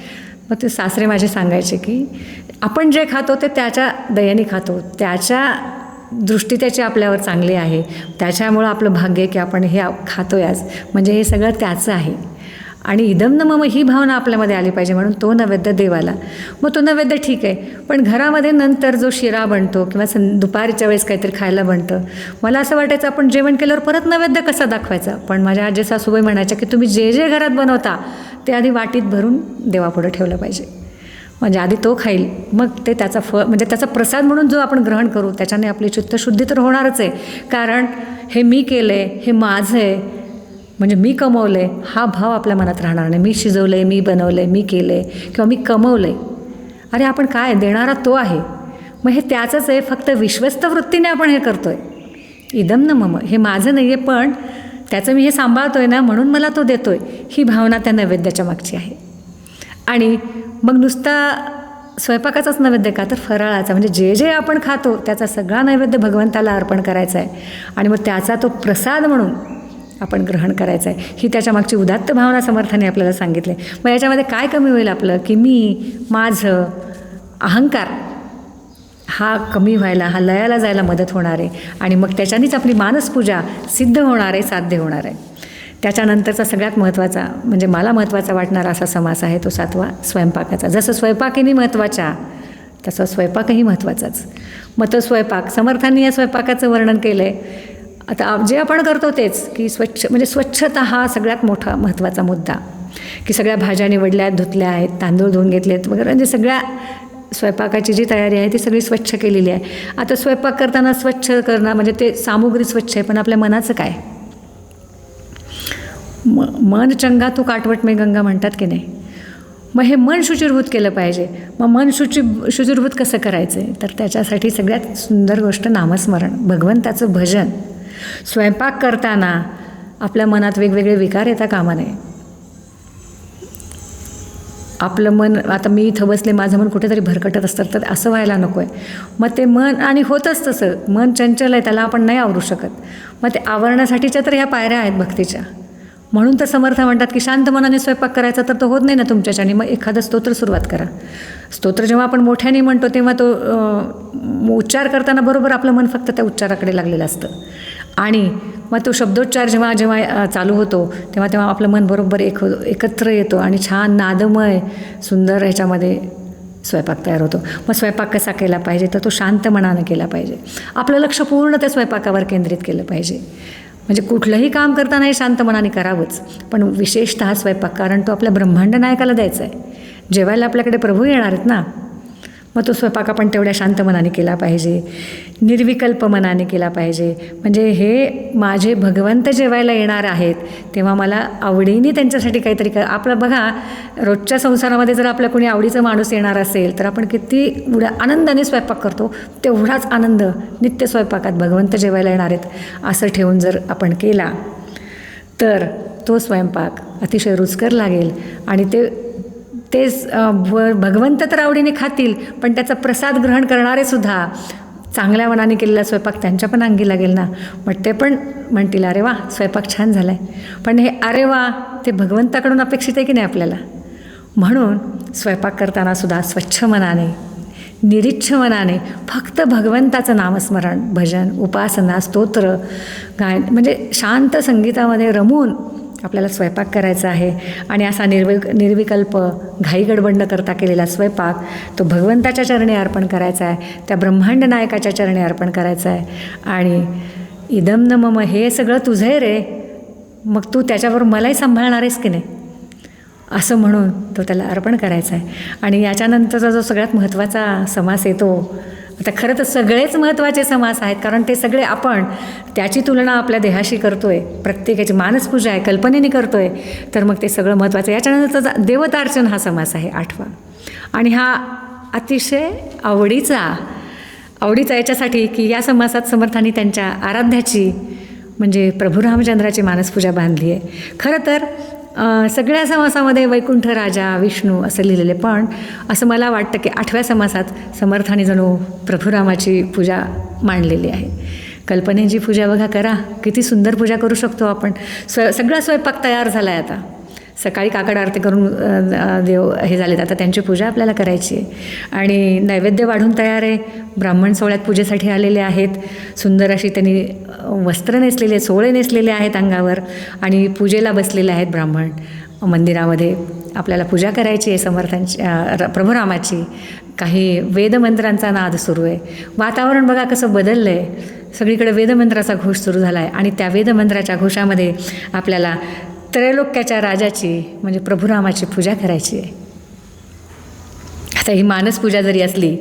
मग ते सासरे माझे सांगायचे की आपण जे खातो ते त्याच्या दयेने खातो, त्याच्या दृष्टी त्याची आपल्यावर चांगली आहे, त्याच्यामुळं आपलं भाग्य आहे की आपण हे खातोय आज, म्हणजे हे सगळं त्याचं आहे. आणि इदम न मम ही भावना आपल्यामध्ये आली पाहिजे, म्हणून तो नैवेद्य देवाला. मग तो नैवेद्य ठीक आहे, पण घरामध्ये नंतर जो शिरा बनतो किंवा दुपारच्या वेळेस काहीतरी खायला बनतं, मला असं वाटायचं आपण जेवण केल्यावर परत नैवेद्य कसा दाखवायचा. पण माझ्या आजी सासूबाई म्हणायच्या की तुम्ही जे जे घरात बनवता ते आधी वाटीत भरून देवापुढे ठेवलं पाहिजे, म्हणजे आधी तो खाईल, मग ते त्याचा म्हणजे त्याचा प्रसाद म्हणून जो आपण ग्रहण करू त्याच्याने आपली चित्तशुद्धी तर होणारच आहे. कारण हे मी केलं आहे, हे माझं आहे, म्हणजे मी कमवलं आहे हा भाव आपल्या मनात राहणार नाही. मी शिजवलं आहे, मी बनवलं आहे, मी केलं आहे किंवा मी कमवलं आहे, अरे आपण काय देणारा तो आहे, मग हे त्याचंच आहे, फक्त विश्वस्त वृत्तीने आपण हे करतो आहे. इदम न मम हे माझं नाही आहे, पण त्याचं मी हे सांभाळतो आहे ना म्हणून मला तो देतो आहे, ही भावना त्या नैवेद्याच्या मागची आहे. आणि मग नुसता स्वयंपाकाचाच नैवेद्य का, तर फराळाचा, म्हणजे जे जे आपण खातो त्याचा सगळा नैवेद्य भगवंताला अर्पण करायचा आहे आणि मग त्याचा तो प्रसाद म्हणून आपण ग्रहण करायचं आहे. ही त्याच्या मागची उदात्त भावना समर्थाने आपल्याला सांगितले. मग याच्यामध्ये काय कमी होईल आपलं की मी माझं अहंकार हा कमी व्हायला, हा लयाला जायला मदत होणार आहे आणि मग त्याच्यानेच आपली मानसपूजा सिद्ध होणार आहे, साध्य होणार आहे. त्याच्यानंतरचा सगळ्यात महत्त्वाचा म्हणजे मला महत्त्वाचा वाटणारा असा समास आहे तो 7वा स्वयंपाकाचा. जसं स्वयंपाकीनी महत्त्वाच्या तसं स्वयंपाकही महत्त्वाचाच. मग तो स्वयंपाक समर्थांनी या स्वयंपाकाचं वर्णन केलं आहे. आता जे आपण करतो तेच की म्हणजे स्वच्छता हा सगळ्यात मोठा महत्त्वाचा मुद्दा, की सगळ्या भाज्या निवडल्या आहेत, धुतल्या आहेत, तांदूळ धुवून घेतलेत वगैरे, म्हणजे सगळ्या स्वयंपाकाची जी तयारी आहे ती सगळी स्वच्छ केलेली आहे. आता स्वयंपाक करताना स्वच्छ करणं म्हणजे ते सामुग्री स्वच्छ आहे, पण आपल्या मनाचं काय? मन चंगा तू काटवट में गंगा म्हणतात की नाही. मग हे मन शुचिरभूत केलं पाहिजे. मग मन शुचिरभूत कसं करायचं आहे, तर त्याच्यासाठी सगळ्यात सुंदर गोष्ट नामस्मरण, भगवंताचं भजन. स्वयंपाक करताना आपल्या मनात वेगवेगळे विकार येता कामा नये. आपलं मन, आता मी इथं बसले, माझं मन कुठेतरी भरकटत असतं, तर असं व्हायला नको आहे. मग ते मन, आणि होतंच तसं, मन चंचल आहे, त्याला आपण नाही आवरू शकत. मग ते आवरण्यासाठीच्या तर ह्या पायऱ्या आहेत भक्तीच्या. म्हणून तर समर्थ म्हणतात की शांत मनाने स्वयंपाक करायचा, तर तो होत नाही ना तुमच्याच्याने. मग एखादं स्तोत्र सुरुवात करा. स्तोत्र जेव्हा आपण मोठ्याने म्हणतो तेव्हा तो उच्चार करताना बरोबर आपलं मन फक्त त्या उच्चाराकडे लागलेलं असतं. आणि मग तो शब्दोच्चार जेव्हा जेव्हा चालू होतो तेव्हा तेव्हा आपलं मन बरोबर एकत्र येतो आणि छान नादमय सुंदर ह्याच्यामध्ये स्वयंपाक तयार होतो. मग स्वयंपाक कसा केला पाहिजे, तर तो शांत मनानं केला पाहिजे. आपलं लक्ष पूर्ण त्या स्वयंपाकावर केंद्रित केलं पाहिजे. म्हणजे कुठलंही काम करताना हे शांत मनाने करावंच, पण विशेषतः स्वयंपाक, कारण तो आपल्या ब्रह्मांड नायकाला द्यायचा आहे. जेवायला आपल्याकडे प्रभू येणार आहेत ना, मग तो स्वयंपाक आपण तेवढ्या शांत मनाने केला पाहिजे, निर्विकल्प मनाने केला पाहिजे. म्हणजे हे माझे भगवंत जेवायला येणार आहेत तेव्हा मला आवडीने त्यांच्यासाठी काहीतरी आपलं बघा, रोजच्या संसारामध्ये जर आपल्या कोणी आवडीचं माणूस येणार असेल तर आपण किती आनंदाने स्वयंपाक करतो, तेवढाच आनंद नित्य स्वयंपाकात भगवंत जेवायला येणार आहेत असं ठेवून जर आपण केला तर तो स्वयंपाक अतिशय रुचकर लागेल. आणि तेच भगवंत तर आवडीने खातील, पण त्याचा प्रसाद ग्रहण करणारे सुद्धा चांगल्या मनाने केलेला स्वयंपाक त्यांच्या पण अंगी लागेल ना. मग ते पण म्हणतील अरे वा स्वयंपाक छान झाला आहे. पण हे अरे वा ते भगवंताकडून अपेक्षित आहे की नाही आपल्याला. म्हणून स्वयंपाक करताना सुद्धा स्वच्छ मनाने, निरीच्छ मनाने फक्त भगवंताचं नामस्मरण, भजन, उपासना, स्तोत्र, गायन, म्हणजे शांत संगीतामध्ये रमून आपल्याला स्वयंपाक करायचा आहे. आणि असा निर्विकल्प घाई गडबड न करता केलेला स्वयंपाक तो भगवंताच्या चरणी अर्पण करायचा आहे, त्या ब्रह्मांड नायकाच्या चरणी अर्पण करायचा आहे. आणि इदम न मम, हे सगळं तुझं आहे रे, मग तू त्याच्याबरोबर मलाही सांभाळणार आहेस की नाही, असं म्हणून तो त्याला अर्पण करायचा आहे. आणि याच्यानंतरचा जो सगळ्यात महत्त्वाचा समास येतो, आता खरं तर सगळेच महत्त्वाचे समास आहेत, कारण ते सगळे आपण त्याची तुलना आपल्या देहाशी करतो आहे, प्रत्येकाची मानसपूजा आहे, कल्पनेने करतो आहे, तर मग ते सगळं महत्त्वाचं आहे. याच्यानंतरचा देवतार्चन हा समास आहे 8वा. आणि हा अतिशय आवडीचा याच्यासाठी की या समासात समर्थांनी त्यांच्या आराध्याची म्हणजे प्रभू रामचंद्राची मानसपूजा बांधली आहे. खरं तर सगळ्या समासामध्ये वैकुंठ राजा विष्णू असं लिहिलेले, पण असं मला वाटतं की 8व्या समासात समर्थाने जणू प्रभुरामाची पूजा मांडलेली आहे. कल्पनेची पूजा बघा करा, किती सुंदर पूजा करू शकतो आपण. सगळा स्वयंपाक तयार झाला आहे. आता सकाळी काकड आरती करून देव हे झालेत, आता त्यांची पूजा आपल्याला करायची आहे. आणि नैवेद्य वाढून तयार आहे. ब्राह्मण सोहळ्यात पूजेसाठी आलेले आहेत. सुंदर अशी त्यांनी वस्त्र नेसलेले, सोहळे नेसलेले आहेत अंगावर आणि पूजेला बसलेले आहेत ब्राह्मण. मंदिरामध्ये आपल्याला पूजा करायची आहे समर्थांची, प्रभुरामाची. काही वेदमंत्रांचा नाद सुरू आहे. वातावरण बघा कसं बदललं आहे, सगळीकडे वेदमंत्राचा घोष सुरू झाला आहे. आणि त्या वेदमंत्राच्या घोषामध्ये आपल्याला त्रैलोक्याच्या राजाची म्हणजे प्रभुरामाची पूजा करायची आहे. आता ही मानसपूजा जरी असली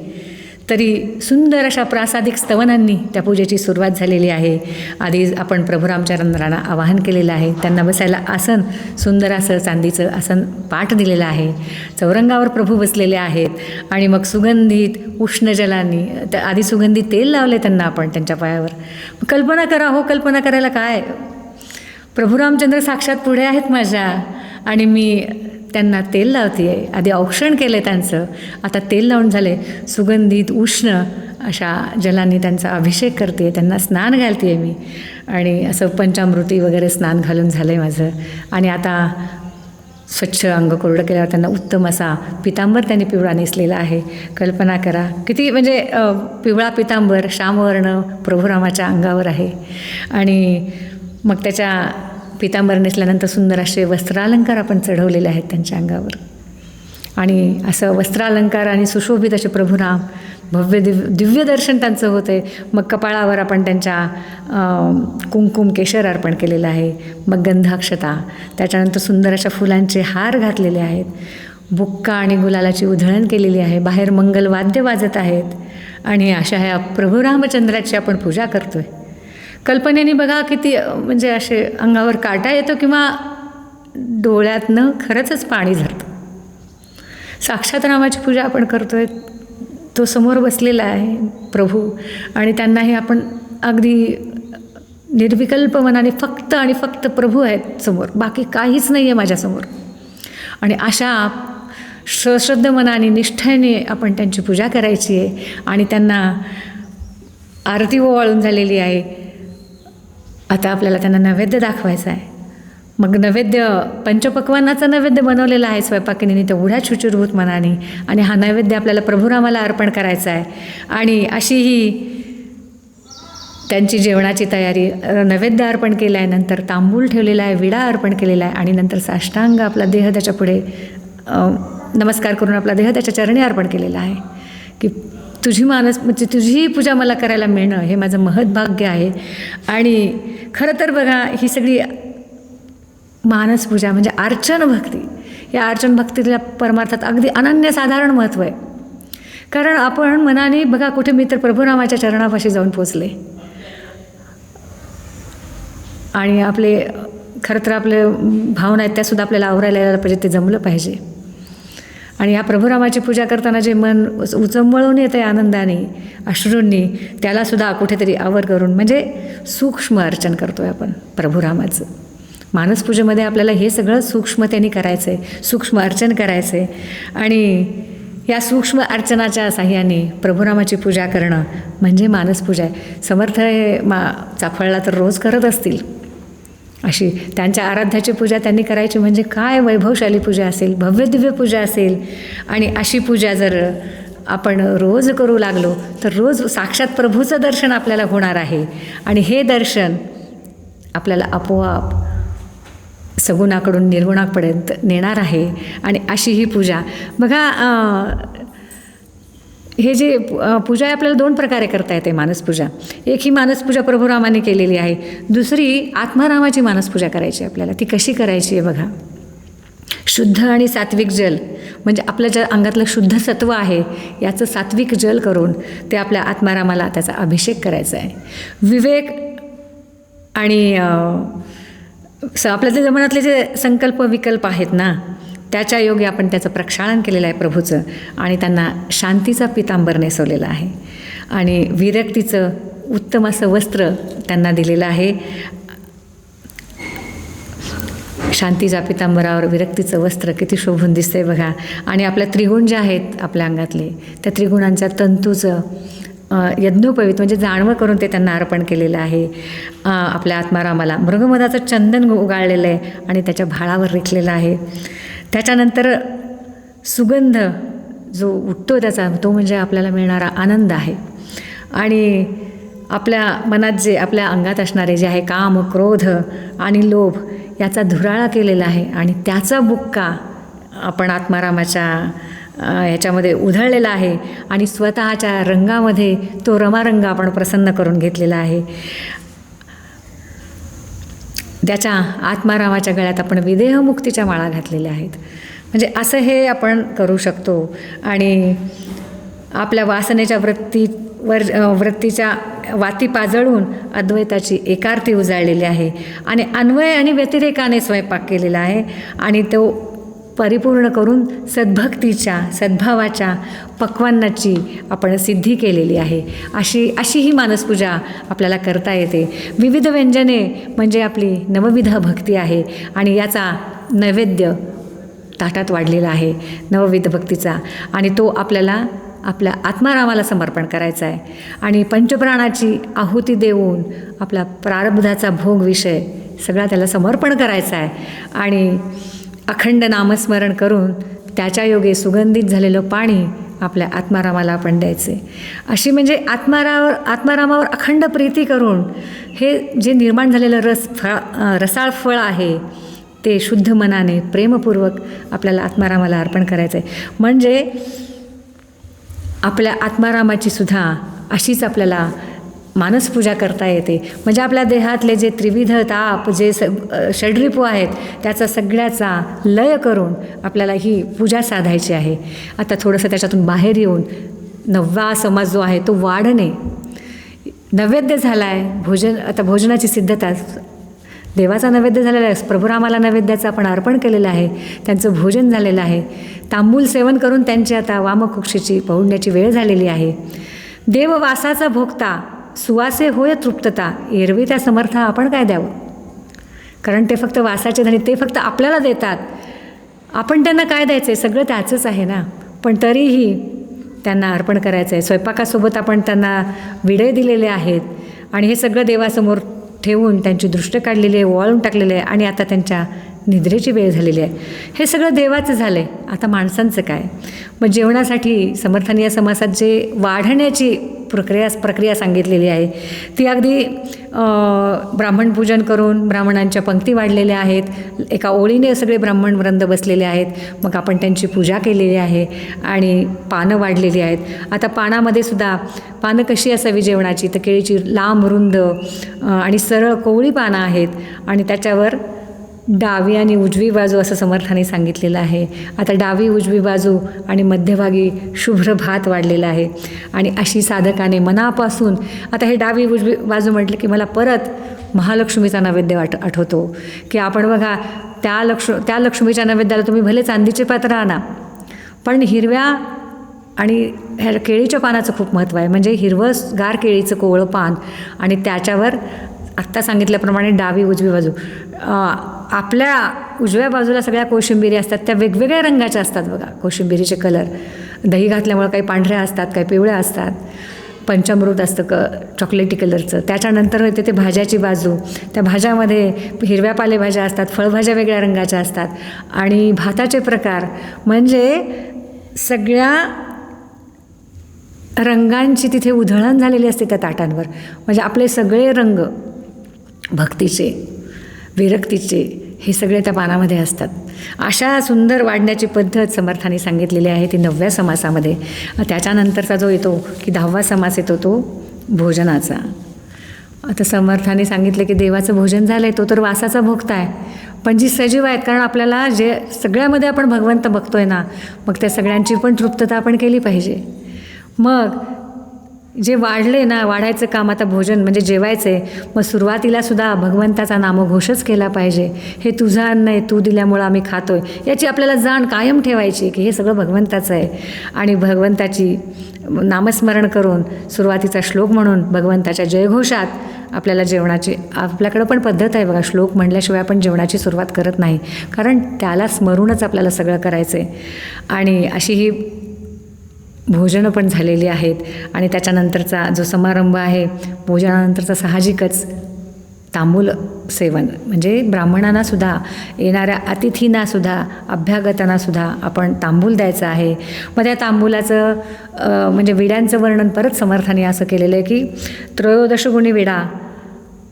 तरी सुंदर अशा प्रासादिक स्तवनांनी त्या पूजेची सुरुवात झालेली आहे. आधी आपण प्रभुरामचंद्रांना आवाहन केलेलं आहे. त्यांना बसायला आसन, सुंदर असं चांदीचं आसन पाठ दिलेलं आहे. चौरंगावर प्रभू बसलेले आहेत आणि मग सुगंधित उष्ण जलांनी, त्या आधी सुगंधित तेल लावले त्यांना आपण त्यांच्या पायावर. कल्पना करा हो, कल्पना करायला काय, प्रभू रामचंद्र साक्षात पुढे आहेत माझ्या आणि मी त्यांना तेल लावते आहे. आधी औक्षण केलं आहे त्यांचं, आता तेल लावून झाले. सुगंधित उष्ण अशा जलांनी त्यांचा अभिषेक करते, त्यांना स्नान घालते आहे मी. आणि असं पंचामृती वगैरे स्नान घालून झालं आहे माझं. आणि आता स्वच्छ अंग कोरडं केल्यावर त्यांना उत्तम असा पितांबर त्यांनी पिवळा नेसलेला आहे. कल्पना करा किती म्हणजे पिवळा पितांबर श्यामवर्ण प्रभुरामाच्या अंगावर आहे. आणि मग त्याच्या पितांबर नेसल्यानंतर सुंदर असे वस्त्रालंकार आपण चढवलेले आहेत त्यांच्या अंगावर. आणि असं वस्त्रालंकार आणि सुशोभित असे प्रभुराम भव्य दिव्य दर्शन त्यांचं होतं आहे. मग कपाळावर आपण त्यांच्या कुंकुम केशर अर्पण केलेलं आहे. मग गंधाक्षता, त्याच्यानंतर सुंदर अशा फुलांचे हार घातलेले आहेत. बुक्का आणि गुलालाची उधळण केलेली आहे. बाहेर मंगलवाद्य वाजत आहेत. आणि अशा ह्या प्रभू रामचंद्राची आपण पूजा करतो आहे. कल्पनेने बघा किती म्हणजे असे अंगावर काटा येतो किंवा डोळ्यातनं खरंच पाणी झरतं. साक्षात रामाची पूजा आपण करतो आहे. तो समोर बसलेला आहे प्रभू आणि त्यांनाही आपण अगदी निर्विकल्प मनाने फक्त आणि फक्त प्रभू आहेत समोर, बाकी काहीच नाही आहे माझ्यासमोर. आणि अशा सश्रद्ध मनाने निष्ठेने आपण त्यांची पूजा करायची आहे. आणि त्यांना आरती ओवाळून झालेली आहे. आता आपल्याला त्यांना नैवेद्य दाखवायचा आहे. मग नैवेद्य पंचपक्वान्नाचा नैवेद्य बनवलेला आहे स्वयंपाकिनीने तेवढ्या शुचिर्भूत मनाने. आणि हा नैवेद्य आपल्याला प्रभुरामाला अर्पण करायचा आहे. आणि अशी ही त्यांची जेवणाची तयारी. नैवेद्य अर्पण केला आहे, नंतर तांबूळ ठेवलेला आहे, विडा अर्पण केलेला आहे आणि नंतर साष्टांग आपला देह त्याच्या पुढे नमस्कार करून आपला देह त्याच्या चरणी अर्पण केलेला आहे की तुझी म्हणजे तुझी पूजा मला करायला मिळणं हे माझं महत्भाग्य आहे. आणि खरं तर बघा ही सगळी मानसपूजा म्हणजे अर्चन भक्ती. या अर्चन भक्तीला परमार्थात अगदी अनन्यसाधारण महत्त्व आहे. कारण आपण मनाने बघा कुठे मी तर प्रभुरामाच्या चरणापाशी जाऊन पोचले आणि आपले खरं तर आपले भावना आहेत त्यासुद्धा आपल्याला आवरायला यायला पाहिजे, ते जमलं पाहिजे. आणि या प्रभुरामाची पूजा करताना जे मन उचंबळून येतं आहे आनंदाने अश्रूंनी, त्यालासुद्धा कुठेतरी आवर करून म्हणजे सूक्ष्म अर्चन करतो आहे आपण प्रभुरामाचं. मानसपूजेमध्ये आपल्याला हे सगळं सूक्ष्मतेने करायचं आहे, सूक्ष्म अर्चन करायचं आहे. आणि या सूक्ष्म अर्चनाच्या साह्याने प्रभुरामाची पूजा करणं म्हणजे मानसपूजा आहे. समर्थ हे चाफळला तर रोज करत असतील अशी त्यांच्या आराध्याची पूजा त्यांनी करायची म्हणजे काय वैभवशाली पूजा असेल, भव्य दिव्य पूजा असेल. आणि अशी पूजा जर आपण रोज करू लागलो तर रोज साक्षात प्रभूचं दर्शन आपल्याला होणार आहे. आणि हे दर्शन आपल्याला आपोआप सगुणाकडून निर्गुणापर्यंत नेणार आहे. आणि अशी ही पूजा बघा, हे जे पूजा आहे आपल्याला दोन प्रकारे करता येते मानसपूजा. एक ही मानसपूजा प्रभुरामाने केलेली आहे, दुसरी आत्मारामाची मानसपूजा करायची आपल्याला. ती कशी करायची आहे बघा. शुद्ध आणि सात्विक जल म्हणजे आपलं ज्या अंगातलं शुद्ध सत्व आहे याचं सात्विक जल करून ते आपल्या आत्मारामाला त्याचा अभिषेक करायचा आहे. विवेक आणि आपल्या जे मनातले जे संकल्प विकल्प आहेत ना त्याच्या योगे आपण त्याचं प्रक्षालन केलेलं आहे प्रभूचं. आणि त्यांना शांतीचा पितांबर नेसवलेला आहे आणि विरक्तीचं उत्तम असं वस्त्र त्यांना दिलेलं आहे. शांतीच्या पितांबरावर विरक्तीचं वस्त्र किती शोभून दिसतंय बघा. आणि आपल्या त्रिगुण जे आहेत आपल्या अंगातले त्या त्रिगुणांच्या तंतूचं यज्ञोपवीत म्हणजे जाणवं करून ते त्यांना अर्पण केलेलं आहे. आपल्या आत्मारामाला मृगमधाचं चंदन उगाळलेलं आहे आणि त्याच्या भाळावर रेखलेलं आहे. त्याच्यानंतर सुगंध जो उठतो त्याचा तो म्हणजे आपल्याला मिळणारा आनंद आहे. आणि आपल्या मनात जे आपल्या अंगात असणारे जे आहे काम, क्रोध आणि लोभ याचा धुराळा केलेला आहे आणि त्याचा बुक्का आपण आत्मारामाच्या ह्याच्यामध्ये उधळलेला आहे. आणि स्वतःच्या रंगामध्ये तो रमारंग आपण प्रसन्न करून घेतलेला आहे. त्याच्या आत्मारामाच्या गळ्यात आपण विदेहमुक्तीच्या माळा घातलेल्या आहेत. म्हणजे असं हे आपण करू शकतो. आणि आपल्या वासनेच्या वृत्तीच्या वाती पाजळून अद्वैताची एकार्ती उजाळलेली आहे. आणि अन्वय आणि व्यतिरेकाने स्वयंपाक केलेला आहे आणि तो परिपूर्ण करून सद्भक्तीच्या सद्भावाच्या पक्वान्नाची आपण सिद्धी केलेली आहे. अशी ही मानसपूजा आपल्याला करता येते. विविध व्यंजने म्हणजे आपली नवविध भक्ती आहे आणि याचा नैवेद्य ताटात वाढलेला आहे नवविध भक्तीचा. आणि तो आपल्याला आपल्या आत्मारामाला समर्पण करायचा आहे. आणि पंचप्राणाची आहुती देऊन आपला प्रारब्धाचा भोग विषय सगळा त्याला समर्पण करायचा आहे. आणि अखंड नामस्मरण करून त्याच्या योगे सुगंधित झालेलं पाणी आपल्या आत्मारामाला आपण द्यायचे. अशी म्हणजे आत्मारामावर अखंड प्रीती करून हे जे निर्माण झालेलं रसाळ फळ आहे ते शुद्ध मनाने प्रेमपूर्वक आपल्याला आत्मारामाला अर्पण करायचं आहे. म्हणजे आपल्या आत्मारामाची सुद्धा अशीच आपल्याला मानसपूजा करता येते. म्हणजे आपल्या देहातले जे त्रिविध ताप जे षड्रिपू आहेत त्याचा सगळ्याचा लय करून आपल्याला ही पूजा साधायची आहे. आता थोडंसं त्याच्यातून बाहेर येऊन 9वा समास जो आहे तो वाढणे. नैवेद्य झाला आहे, भोजन, आता भोजनाची सिद्धता, देवाचा नैवेद्य झालेला आहे, प्रभुरामाला नैवेद्याचं आपण अर्पण केलेलं आहे, त्यांचं भोजन झालेलं आहे. तांबूल सेवन करून त्यांची आता वामकुक्षीची पहुडण्याची वेळ झालेली आहे. देववासाचा भोगता सुवासे होय तृप्तता, एरवी त्या समर्थ आपण काय द्यावं, कारण ते फक्त वासाचे धनी, ते फक्त आपल्याला देतात. आपण त्यांना काय द्यायचं आहे, सगळं त्याचंच आहे ना. पण तरीही त्यांना अर्पण करायचं आहे. स्वयंपाकासोबत आपण त्यांना विडे दिलेले आहेत आणि हे सगळं देवासमोर ठेवून त्यांची दृष्ट काढलेली आहे, ओवाळून टाकलेले आहे आणि आता त्यांच्या निद्रेची वेळ झालेली आहे. हे सगळं देवाचं झालं आहे. आता माणसांचं काय. मग जेवणासाठी समर्थानीय समासात जे वाढण्याची प्रक्रिया सांगितलेली आहे ती अगदी ब्राह्मण पूजन करून ब्राह्मणांच्या पंक्ती वाढलेल्या आहेत. एका ओळीने सगळे ब्राह्मण वृंद बसलेले आहेत. मग आपण त्यांची पूजा केलेली आहे आणि पानं वाढलेली आहेत. आता पानामध्ये सुद्धा पानं कशी असावी जेवणाची, तर केळीची लांब रुंद आणि सरळ कोवळी पानं आहेत आणि त्याच्यावर डावी आणि उजवी बाजू असं समर्थाने सांगितलेलं आहे. आता डावी उजवी बाजू आणि मध्यभागी शुभ्र भात वाढलेला आहे आणि अशी साधकाने मनापासून, आता हे डावी उजवी बाजू म्हटलं की मला परत महालक्ष्मीचा नैवेद्य आठवतो की आपण बघा त्या लक्ष्मीच्या नैवेद्याला तुम्ही भले चांदीचे पात्र आणा, पण हिरव्या आणि ह्या केळीच्या पानाचं खूप महत्त्व आहे. म्हणजे हिरवं गार केळीचं कोवळं पान आणि त्याच्यावर आत्ता सांगितल्याप्रमाणे डावी उजवी बाजू. आपल्या उजव्या बाजूला सगळ्या कोशिंबिरी असतात, त्या वेगवेगळ्या रंगाच्या असतात बघा. कोशिंबिरीचे कलर दही घातल्यामुळे काही पांढऱ्या असतात, काही पिवळ्या असतात, पंचामृत असतं चॉकलेटी कलरचं. त्याच्यानंतर येते ते भाज्याची बाजू. त्या भाज्यामध्ये हिरव्या पालेभाज्या असतात, फळभाज्या वेगळ्या रंगाच्या असतात आणि भाताचे प्रकार. म्हणजे सगळ्या रंगांची तिथे उधळण झालेली असते त्या ताटांवर. म्हणजे आपले सगळे रंग भक्तीचे, विरक्तीचे हे सगळे त्या पानामध्ये असतात. अशा सुंदर वाढण्याची पद्धत समर्थाने सांगितलेली आहे ती 9व्या समासामध्ये. त्याच्यानंतरचा जो येतो की 10वा समास येतो तो भोजनाचा. आता समर्थाने सांगितले की देवाचं भोजन झालं आहे तो तर वासाचा भोगता आहे, पण जी सजीव आहेत, कारण आपल्याला जे सगळ्यामध्ये आपण भगवंत बघतोय ना, मग त्या सगळ्यांची पण तृप्तता आपण केली पाहिजे. मग जे वाढले ना, वाढायचं काम आता भोजन म्हणजे जेवायचे, मग सुरुवातीला सुद्धा भगवंताचा नामघोषच केला पाहिजे. हे तुझं अन्न आहे, तू दिल्यामुळं आम्ही खातोय, याची आपल्याला जाण कायम ठेवायची की हे सगळं भगवंताचं आहे. आणि भगवंताची नामस्मरण करून सुरुवातीचा श्लोक म्हणून भगवंताच्या जयघोषात आपल्याला जेवणाची, आपल्याकडं पण पद्धत आहे बघा, श्लोक म्हणल्याशिवाय आपण जेवणाची सुरुवात करत नाही, कारण त्याला स्मरूनच आपल्याला सगळं करायचं आहे. आणि अशी ही भोजनं पण झालेली आहेत. आणि त्याच्यानंतरचा जो समारंभ आहे भोजनानंतरचा साहजिकच तांबूल सेवन. म्हणजे ब्राह्मणांनासुद्धा, येणाऱ्या अतिथींनासुद्धा, अभ्यागतांनासुद्धा आपण तांबूल द्यायचं आहे. मग त्या तांबूलाचं म्हणजे विड्यांचं वर्णन परत समर्थाने असं केलेलं आहे की 13 गुणी विडा.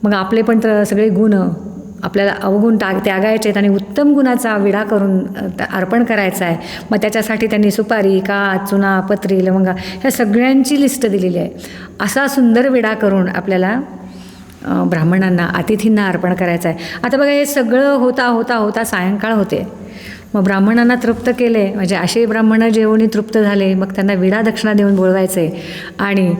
मग आपले पण सगळे गुण आपल्याला अवगुण त्यागायचे आहेत आणि उत्तम गुणाचा विडा करून अर्पण करायचा आहे. मग त्याच्यासाठी त्यांनी सुपारी, काच, चुना, पत्री, लवंगा ह्या सगळ्यांची लिस्ट दिलेली आहे. असा सुंदर विडा करून आपल्याला ब्राह्मणांना, अतिथींना अर्पण करायचं आहे. आता बघा हे सगळं होता सायंकाळ होते. मग ब्राह्मणांना तृप्त केले, म्हणजे असे ब्राह्मणं जेवणी तृप्त झाले, मग त्यांना विडा दक्षिणा देऊन बोलवायचे. आणि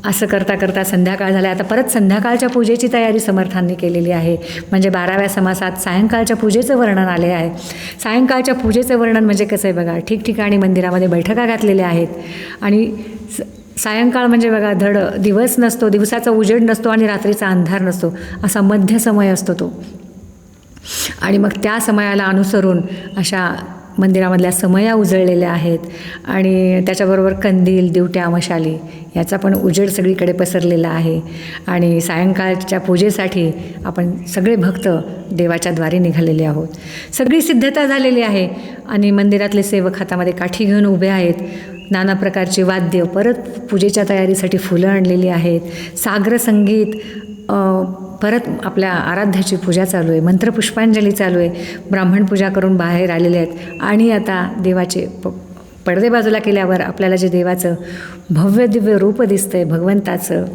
असं करता करता संध्याकाळ झाला. आता परत संध्याकाळच्या पूजेची तयारी समर्थांनी केलेली आहे. म्हणजे 12व्या समासात सायंकाळच्या पूजेचं वर्णन आले आहे. सायंकाळच्या पूजेचं वर्णन म्हणजे कसं आहे बघा, ठिकठिकाणी मंदिरामध्ये बैठका घातलेल्या आहेत आणि सायंकाळ म्हणजे बघा धड दिवस नसतो, दिवसाचा उजेड नसतो आणि रात्रीचा अंधार नसतो, असा मध्य समय असतो तो. आणि मग त्या समयाला अनुसरून अशा मंदिरामधल्या समया उजळलेल्या आहेत आणि त्याच्याबरोबर कंदील, दिवट्या, मशाली याचा पण उजेड सगळीकडे पसरलेला आहे. आणि सायंकाळच्या पूजेसाठी आपण सगळे भक्त देवाच्या द्वारी निघालेले आहोत. सगळी सिद्धता झालेली आहे आणि मंदिरातले सेवक हातामध्ये काठी घेऊन उभे आहेत. नाना प्रकारची वाद्य, परत पूजेच्या तयारीसाठी फुलं आणलेली आहेत. साग्र संगीत, परत आपल्या आराध्याची पूजा चालू आहे. मंत्रपुष्पांजली चालू आहे. ब्राह्मण पूजा करून बाहेर आलेले आहेत आणि आता देवाचे पडदे बाजूला केल्यावर आपल्याला जे देवाचं भव्य दिव्य रूप दिसतं आहे भगवंताचं,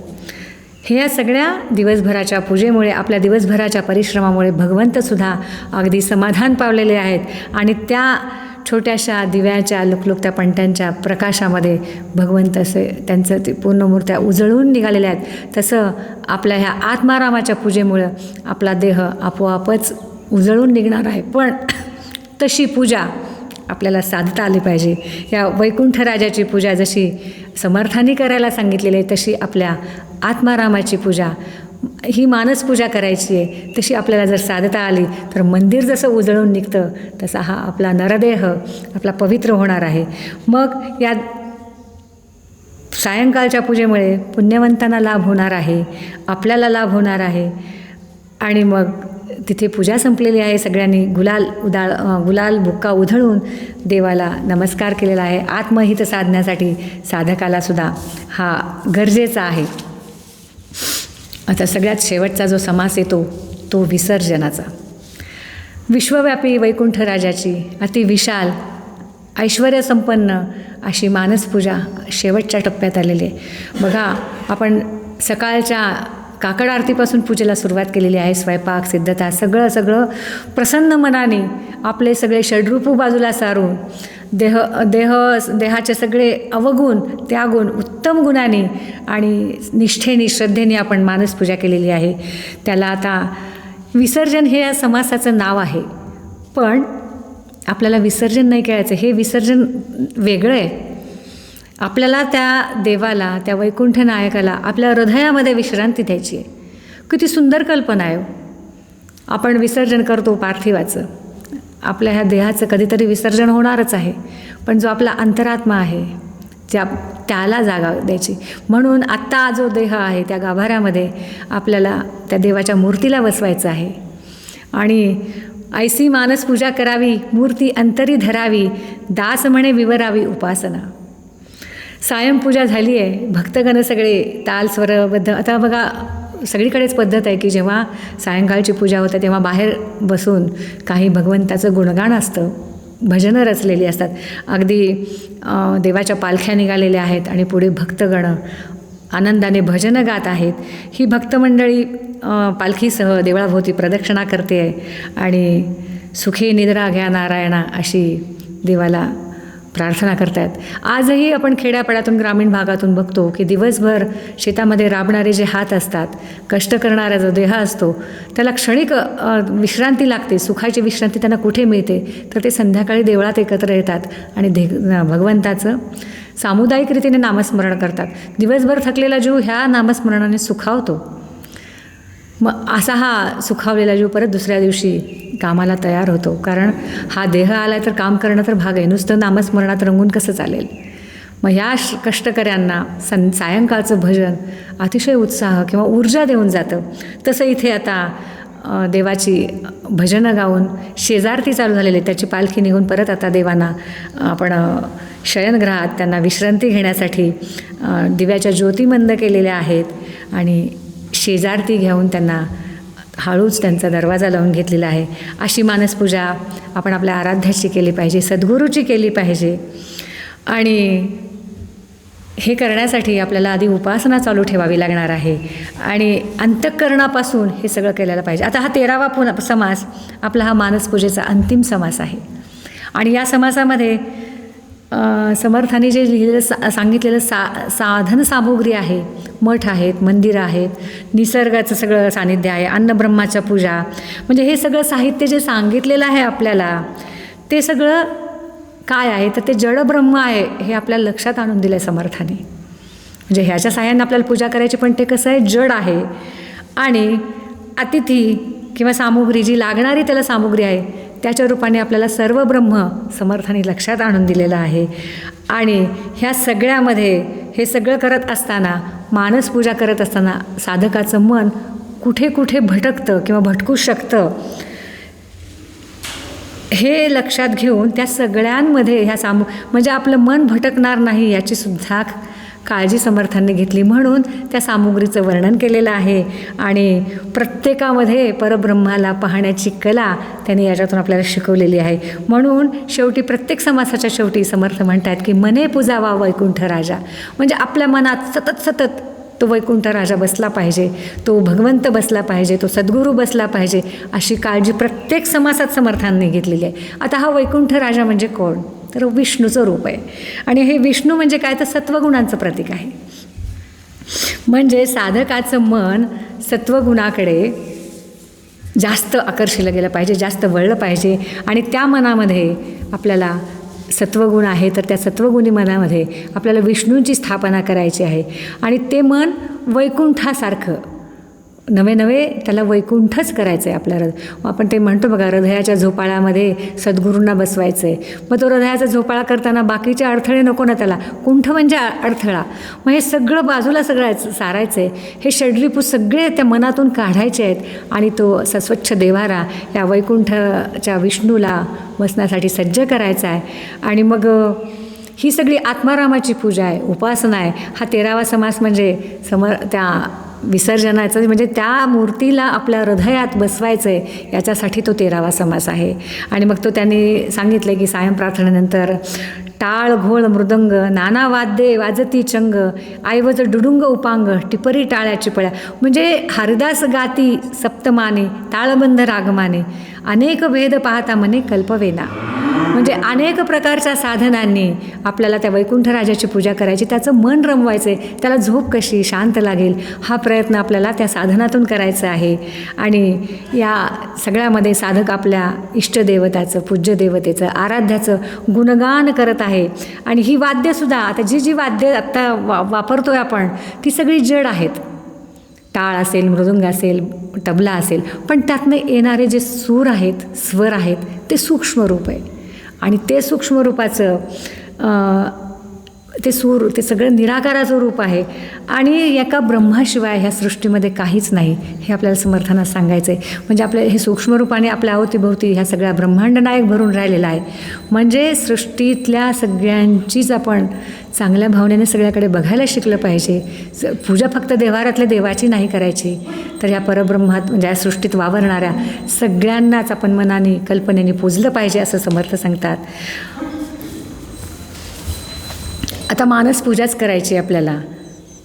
हे या सगळ्या दिवसभराच्या पूजेमुळे, आपल्या दिवसभराच्या परिश्रमामुळे भगवंतसुद्धा अगदी समाधान पावलेले आहेत आणि त्या छोट्याशा दिव्याच्या लुकलुकत्या पणत्यांच्या प्रकाशामध्ये भगवंत असे त्यांचं ते पूर्ण मूर्त्या उजळून निघालेल्या आहेत. तसं आपल्या ह्या आत्मारामाच्या पूजेमुळं आपला देह आपोआपच उजळून निघणार आहे. पण तशी पूजा आपल्याला साधता आली पाहिजे. या वैकुंठ राजाची पूजा जशी समर्थांनी करायला सांगितलेली आहे तशी आपल्या आत्मारामाची पूजा ही मानस पूजा करायची आहे. तशी आपल्याला जर साधता आली तर मंदिर जसं उजळून निघतं तसा हा आपला नरदेह आपला पवित्र होणार आहे. मग या सायंकाळच्या पूजेमुळे पुण्यवंतांना लाभ होणार आहे, आपल्याला लाभ होणार आहे. आणि मग तिथे पूजा संपलेली आहे. सगळ्यांनी गुलाल बुक्का उधळून देवाला नमस्कार केलेला आहे. आत्महित साधण्यासाठी साधकालासुद्धा हा गरजेचा आहे. आता सगळ्यात शेवटचा जो समास येतो तो विसर्जनाचा. विश्वव्यापी वैकुंठ राजाची अतिविशाल ऐश्वर्यसंपन्न अशी मानसपूजा शेवटच्या टप्प्यात आलेली आहे. बघा, आपण सकाळच्या काकड आरतीपासून पूजेला सुरुवात केलेली आहे. स्वयंपाक, सिद्धता सगळं प्रसन्न मनाने आपले सगळे षड्रूपू बाजूला सारून देहाचे सगळे अवगुण त्यागून उत्तम गुणाने आणि निष्ठेने श्रद्धेने आपण मानसपूजा केलेली आहे. त्याला आता विसर्जन हे या समासाचं नाव आहे. पण आपल्याला विसर्जन नाही करायचं, हे विसर्जन वेगळं आहे. आपल्याला त्या देवाला, त्या वैकुंठ नायकाला आपल्या हृदयामध्ये विश्रांती द्यायची आहे. किती सुंदर कल्पना आहे. आपण विसर्जन करतो पार्थिवाचं, आपल्या ह्या देहाचं कधीतरी विसर्जन होणारच आहे. पण जो आपला अंतरात्मा आहे त्याला जागा द्यायची. म्हणून आत्ता जो देह आहे त्या गाभाऱ्यामध्ये आपल्याला त्या देवाच्या मूर्तीला बसवायचं आहे आणि ऐसी मानस पूजा करावी, मूर्ती अंतरी धरावी, दास म्हणे विवरावी उपासना. सायंपूजा झाली आहे. भक्तगण सगळे ताल स्वरबद्ध. आता बघा, सगळीकडेच पद्धत आहे की जेव्हा सायंकाळची पूजा होते तेव्हा बाहेर बसून काही भगवंताचं गुणगान असतं, भजनं रचलेली असतात. अगदी देवाच्या पालख्या निघालेल्या आहेत आणि पुढे भक्तगण आनंदाने भजनं गात आहेत. ही भक्तमंडळी पालखीसह देवळाभोवती प्रदक्षिणा करते आहे आणि सुखी निद्रा घ्या नारायणा अशी देवाला प्रार्थना करतात. आजही आपण खेड्यापाड्यातून, ग्रामीण भागातून बघतो की दिवसभर शेतामध्ये राबणारे जे हात असतात, कष्ट करणारा जो देह असतो त्याला क्षणिक विश्रांती लागते. सुखाची विश्रांती त्यांना कुठे मिळते तर ते संध्याकाळी देवळात एकत्र येतात आणि भगवंताचं सामुदायिक रीतीने नामस्मरण करतात. दिवसभर थकलेला जीव ह्या नामस्मरणाने सुखावतो. मग असा हा सुखावलेला जीव परत दुसऱ्या दिवशी कामाला तयार होतो. कारण हा देह आला तर काम करणं तर भाग आहे, नुसतं नामस्मरणात रंगून कसं चालेल. मग ह्या कष्टकऱ्यांना सायंकाळचं भजन अतिशय उत्साह किंवा ऊर्जा देऊन जातं. तसं इथे आता देवाची भजनं गाऊन शेजारती चालू झालेली, त्याची पालखी निघून परत आता देवांना आपण शयनगृहात त्यांना विश्रांती घेण्यासाठी दिव्याच्या ज्योती मंद केलेल्या आहेत आणि शेजारती घेऊन त्यांना हळूच त्यांचा दरवाजा लावून घेतलेला आहे. अशी मानसपूजा आपण आपल्या आराध्याची केली पाहिजे, सद्गुरूची केली पाहिजे. आणि हे करण्यासाठी आपल्याला आधी उपासना चालू ठेवावी लागणार आहे आणि अंतःकरणापासून हे सगळं केलेलं पाहिजे. आता हा 13वा समास आपला हा मानसपूजेचा अंतिम समास आहे आणि या समासामध्ये समर्थांनी जे लिहिलेलं सांगितलेलं साधन सामुग्री आहे, मठ आहेत, मंदिरं आहेत, निसर्गाचं सगळं सानिध्य आहे, अन्नब्रह्माच्या पूजा, म्हणजे हे सगळं साहित्य जे सांगितलेलं आहे आपल्याला ते सगळं काय आहे तर ते जडब्रह्म आहे हे आपल्याला लक्षात आणून दिलं आहे समर्थाने. म्हणजे ह्याच्या साहाय्याने आपल्याला पूजा करायची, पण ते कसं आहे, जड आहे. आणि अतिथी किंवा सामुग्री जी लागणारी त्याला सामुग्री आहे त्याच्या रूपाने आपल्याला सर्व ब्रह्म समर्थाने लक्षात आणून दिलेलं आहे. आणि ह्या सगळ्यामध्ये हे सगळं करत असताना, मानसपूजा करत असताना साधकाचं मन कुठे कुठे भटकतं किंवा भटकू शकतं हे लक्षात घेऊन त्या सगळ्यांमध्ये ह्या म्हणजे आपलं मन भटकणार नाही याचीसुद्धा काळजी समर्थांनी घेतली, म्हणून त्या सामुग्रीचं वर्णन केलेलं आहे. आणि प्रत्येकामध्ये परब्रह्माला पाहण्याची कला त्यांनी याच्यातून आपल्याला शिकवलेली आहे. म्हणून शेवटी प्रत्येक समासाच्या शेवटी समर्थ म्हणतात की मने पूजावा वैकुंठ राजा, म्हणजे आपल्या मनात सतत सतत तो वैकुंठ राजा बसला पाहिजे, तो भगवंत बसला पाहिजे, तो सद्गुरू बसला पाहिजे, अशी काळजी प्रत्येक समासात समर्थांनी घेतलेली आहे. आता हा वैकुंठ राजा म्हणजे कोण, तर विष्णूचं रूप आहे. आणि हे विष्णू म्हणजे काय, तर सत्वगुणांचं प्रतीक आहे. म्हणजे साधकाचं मन सत्वगुणाकडे जास्त आकर्षिलं गेलं पाहिजे, जास्त वळलं पाहिजे. आणि त्या मनामध्ये आपल्याला सत्वगुण आहे, तर त्या सत्वगुणी मनामध्ये आपल्याला विष्णूंची स्थापना करायची आहे. आणि ते मन वैकुंठासारखं नवे नवे त्याला वैकुंठच करायचं आहे आपल्या आपण ते म्हणतो बघा, हृदयाच्या झोपाळ्यामध्ये सद्गुरूंना बसवायचं आहे. मग तो हृदयाचा झोपाळा करताना बाकीचे अडथळे नको ना त्याला, कुंठ म्हणजे अडथळा. मग हे सगळं बाजूला सारायचं आहे. हे षड्रिपू सगळे त्या मनातून काढायचे आहेत आणि तो सस्वच्छ देवारा या वैकुंठाच्या विष्णूला बसण्यासाठी सज्ज करायचा आहे. आणि मग ही सगळी आत्मारामाची पूजा आहे, उपासना आहे. हा 13वा समास म्हणजे त्या विसर्जनाचं, म्हणजे त्या मूर्तीला आपल्या हृदयात बसवायचं आहे याच्यासाठी तो 13वा समास आहे. आणि मग तो त्यांनी सांगितलं की सायं प्रार्थनेनंतर टाळ घोळ मृदंग नाना वाद्ये वाजती चंग ऐवज डुडुंग उपांग टिपरी टाळ्याची पळ्या, म्हणजे हरिदास गाती सप्तमाने ताळबंध रागमाने अनेक भेद पाहता मने कल्पवेना. म्हणजे अनेक प्रकारच्या साधनांनी आपल्याला त्या वैकुंठराजाची पूजा करायची, त्याचं मन रमवायचं आहे, त्याला झोप कशी शांत लागेल हा प्रयत्न आपल्याला त्या साधनातून करायचा आहे. आणि या सगळ्यामध्ये साधक आपल्या इष्टदेवताचं, पूज्य देवतेचं, आराध्याचं गुणगान करत आहे. आणि ही वाद्यसुद्धा आता जी वाद्य आत्ता वापरतोय आपण ती सगळी जड आहेत. टाळ असेल, मृदुंग असेल, तबला असेल, पण त्यातनं येणारे जे सूर आहेत, स्वर आहेत, ते सूक्ष्म रूप आहे. आणि ते सूक्ष्म रूपाचं ते सूर, ते सगळं निराकाराचं रूप आहे. आणि एका ब्रह्माशिवाय ह्या सृष्टीमध्ये काहीच नाही हे आपल्याला समर्थांना सांगायचं आहे. म्हणजे आपल्या हे सूक्ष्म रूपाने आपल्या अवतीभोवती ह्या सगळ्या ब्रह्मांड नायक भरून राहिलेला आहे. म्हणजे सृष्टीतल्या सगळ्यांचीच आपण चांगल्या भावनेने सगळ्याकडे बघायला शिकलं पाहिजे. पूजा फक्त देवारातल्या देवाची नाही करायची, तर या परब्रह्मात म्हणजे या सृष्टीत वावरणाऱ्या सगळ्यांनाच आपण मनाने कल्पनेने पूजलं पाहिजे असं समर्थ सांगतात. आता मानस पूजाच करायची आपल्याला.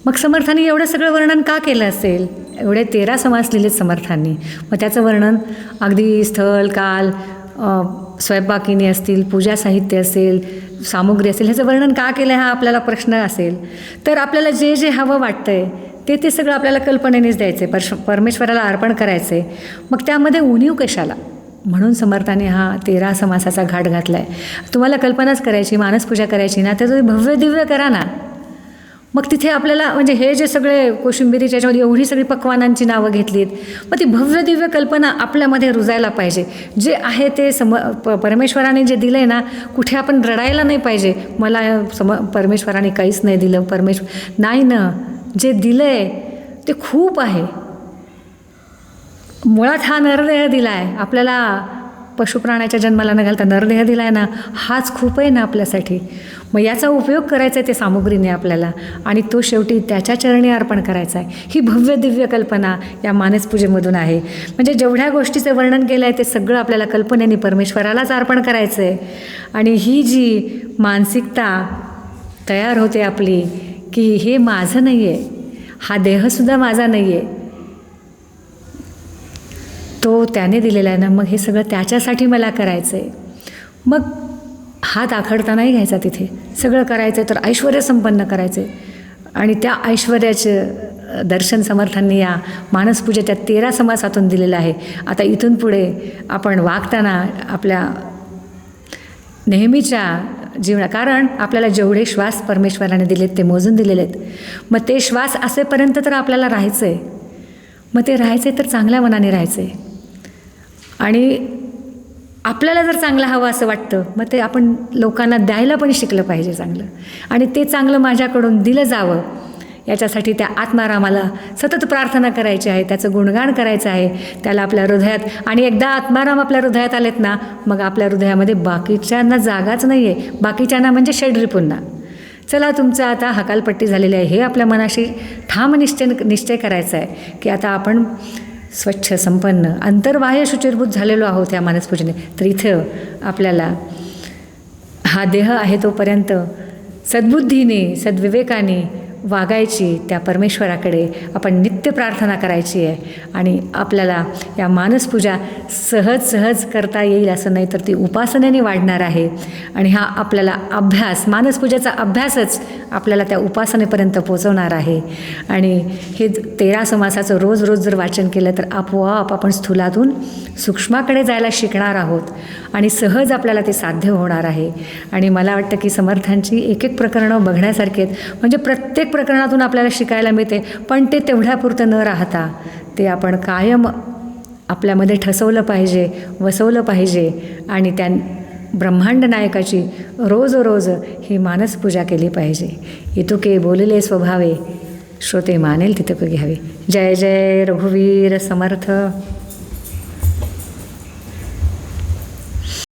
मग समर्थांनी एवढं सगळं वर्णन का केलं असेल, एवढे 13 समास लिहिलेत समर्थांनी. मग त्याचं वर्णन अगदी स्थळ काल, स्वयंपाकिनी असतील, पूजा साहित्य असेल, सामुग्री असेल, ह्याचं वर्णन का केलं हा आपल्याला प्रश्न असेल. तर आपल्याला जे जे हवं वाटतंय ते सगळं आपल्याला कल्पनेनेच द्यायचं आहे, परमेश्वराला अर्पण करायचं आहे. मग त्यामध्ये उणीव कशाला, म्हणून समर्थाने हा 13 समासाचा घाट घातला आहे. तुम्हाला कल्पनाच करायची, मानसपूजा करायची ना, त्याचं भव्य दिव्य करा ना. मग तिथे आपल्याला म्हणजे हे जे सगळे कोशिंबिरीच्या याच्यामध्ये एवढी सगळी पक्वानांची नावं घेतलीत, मग ती भव्य दिव्य कल्पना आपल्यामध्ये रुजायला पाहिजे. जे आहे ते परमेश्वराने जे दिलं आहे ना, कुठे आपण रडायला नाही पाहिजे, मला परमेश्वराने काहीच नाही दिलं, नाही ना, जे दिलं आहे ते खूप आहे. मुळात हा नरदेह दिला आहे आपल्याला, पशुप्राण्याच्या जन्माला न घालता नरदेह दिला आहे ना, हाच खूप आहे ना आपल्यासाठी. मग याचा उपयोग करायचा आहे ते सामुग्रीने आपल्याला, आणि तो शेवटी त्याच्या चरणी अर्पण करायचा आहे. ही भव्य दिव्य कल्पना या मानसपूजेमधून आहे. म्हणजे जेवढ्या गोष्टीचं वर्णन केलं आहे ते सगळं आपल्याला कल्पनेने परमेश्वरालाच अर्पण करायचं आहे. आणि ही जी मानसिकता तयार होते आपली की हे माझं नाही आहे, हा देहसुद्धा माझा नाही आहे, तो त्याने दिलेला आहे ना, मग हे सगळं त्याच्यासाठी मला करायचं आहे. मग हात आखडता नाही घ्यायचा, तिथे सगळं करायचं तर ऐश्वर संपन्न करायचे. आणि त्या ऐश्वर्याचं दर्शन समर्थांनी या मानसपूजेच्या 13 समासातून दिलेलं आहे. आता इथून पुढे आपण वागताना आपल्या नेहमीच्या जीवनात, कारण आपल्याला जेवढे श्वास परमेश्वराने दिलेत ते मोजून दिलेले आहेत, मग ते श्वास असेपर्यंत तर आपल्याला राहायचं आहे. मग ते राहायचं आहे तर चांगल्या मनाने राहायचं आहे. आणि आपल्याला जर चांगलं हवं असं वाटतं मग ते आपण लोकांना द्यायला पण शिकलं पाहिजे चांगलं, आणि ते चांगलं माझ्याकडून दिलं जावं याच्यासाठी त्या आत्मारामाला सतत प्रार्थना करायची आहे, त्याचं गुणगान करायचं आहे, त्याला आपल्या हृदयात. आणि एकदा आत्माराम आपल्या हृदयात आलेत ना, मग आपल्या हृदयामध्ये बाकीच्यांना जागाच नाही आहे, बाकीच्यांना म्हणजे षड्रिपूंना. चला, तुमचं आता हकालपट्टी झालेली आहे, हे आपल्या मनाशी ठाम निश्चय करायचा आहे की आता आपण स्वच्छ संपन्न अंतर्बाह्य शुचिरभूत झालेलो आहोत या मानसपूजने. तर इथं आपल्याला हा देह आहे तोपर्यंत सद्बुद्धीने सद्विवेकाने वागायची, त्या परमेश्वराकडे आपण नित्य प्रार्थना करायची आहे. आणि आपल्याला या मानसपूजा सहज करता येईल असं नाही, तर ती उपासनेने वाढणार आहे. आणि हा आपल्याला अभ्यास, मानसपूजेचा अभ्यासच आपल्याला त्या उपासनेपर्यंत पोचवणार आहे. आणि हे 13 समासाचं रोज जर वाचन केलं तर आपोआप आपण स्थूलातून सूक्ष्माकडे जायला शिकणार आहोत आणि सहज आपल्याला ते साध्य होणार आहे. आणि मला वाटतं की समर्थांची एक प्रकरणं बघण्यासारखी आहेत, म्हणजे प्रत्येक प्रकरणातून आपल्याला शिकायला मिळते. पण ते तेवढ्यापुरतं न राहता ते आपण कायम आपल्यामध्ये ठसवलं पाहिजे, वसवलं पाहिजे. आणि त्या ब्रह्मांड नायकाची रोज ही मानसपूजा केली पाहिजे. इतुके बोलले स्वभावे, श्रोते मानेल तितके घ्यावे. जय जय रघुवीर समर्थ.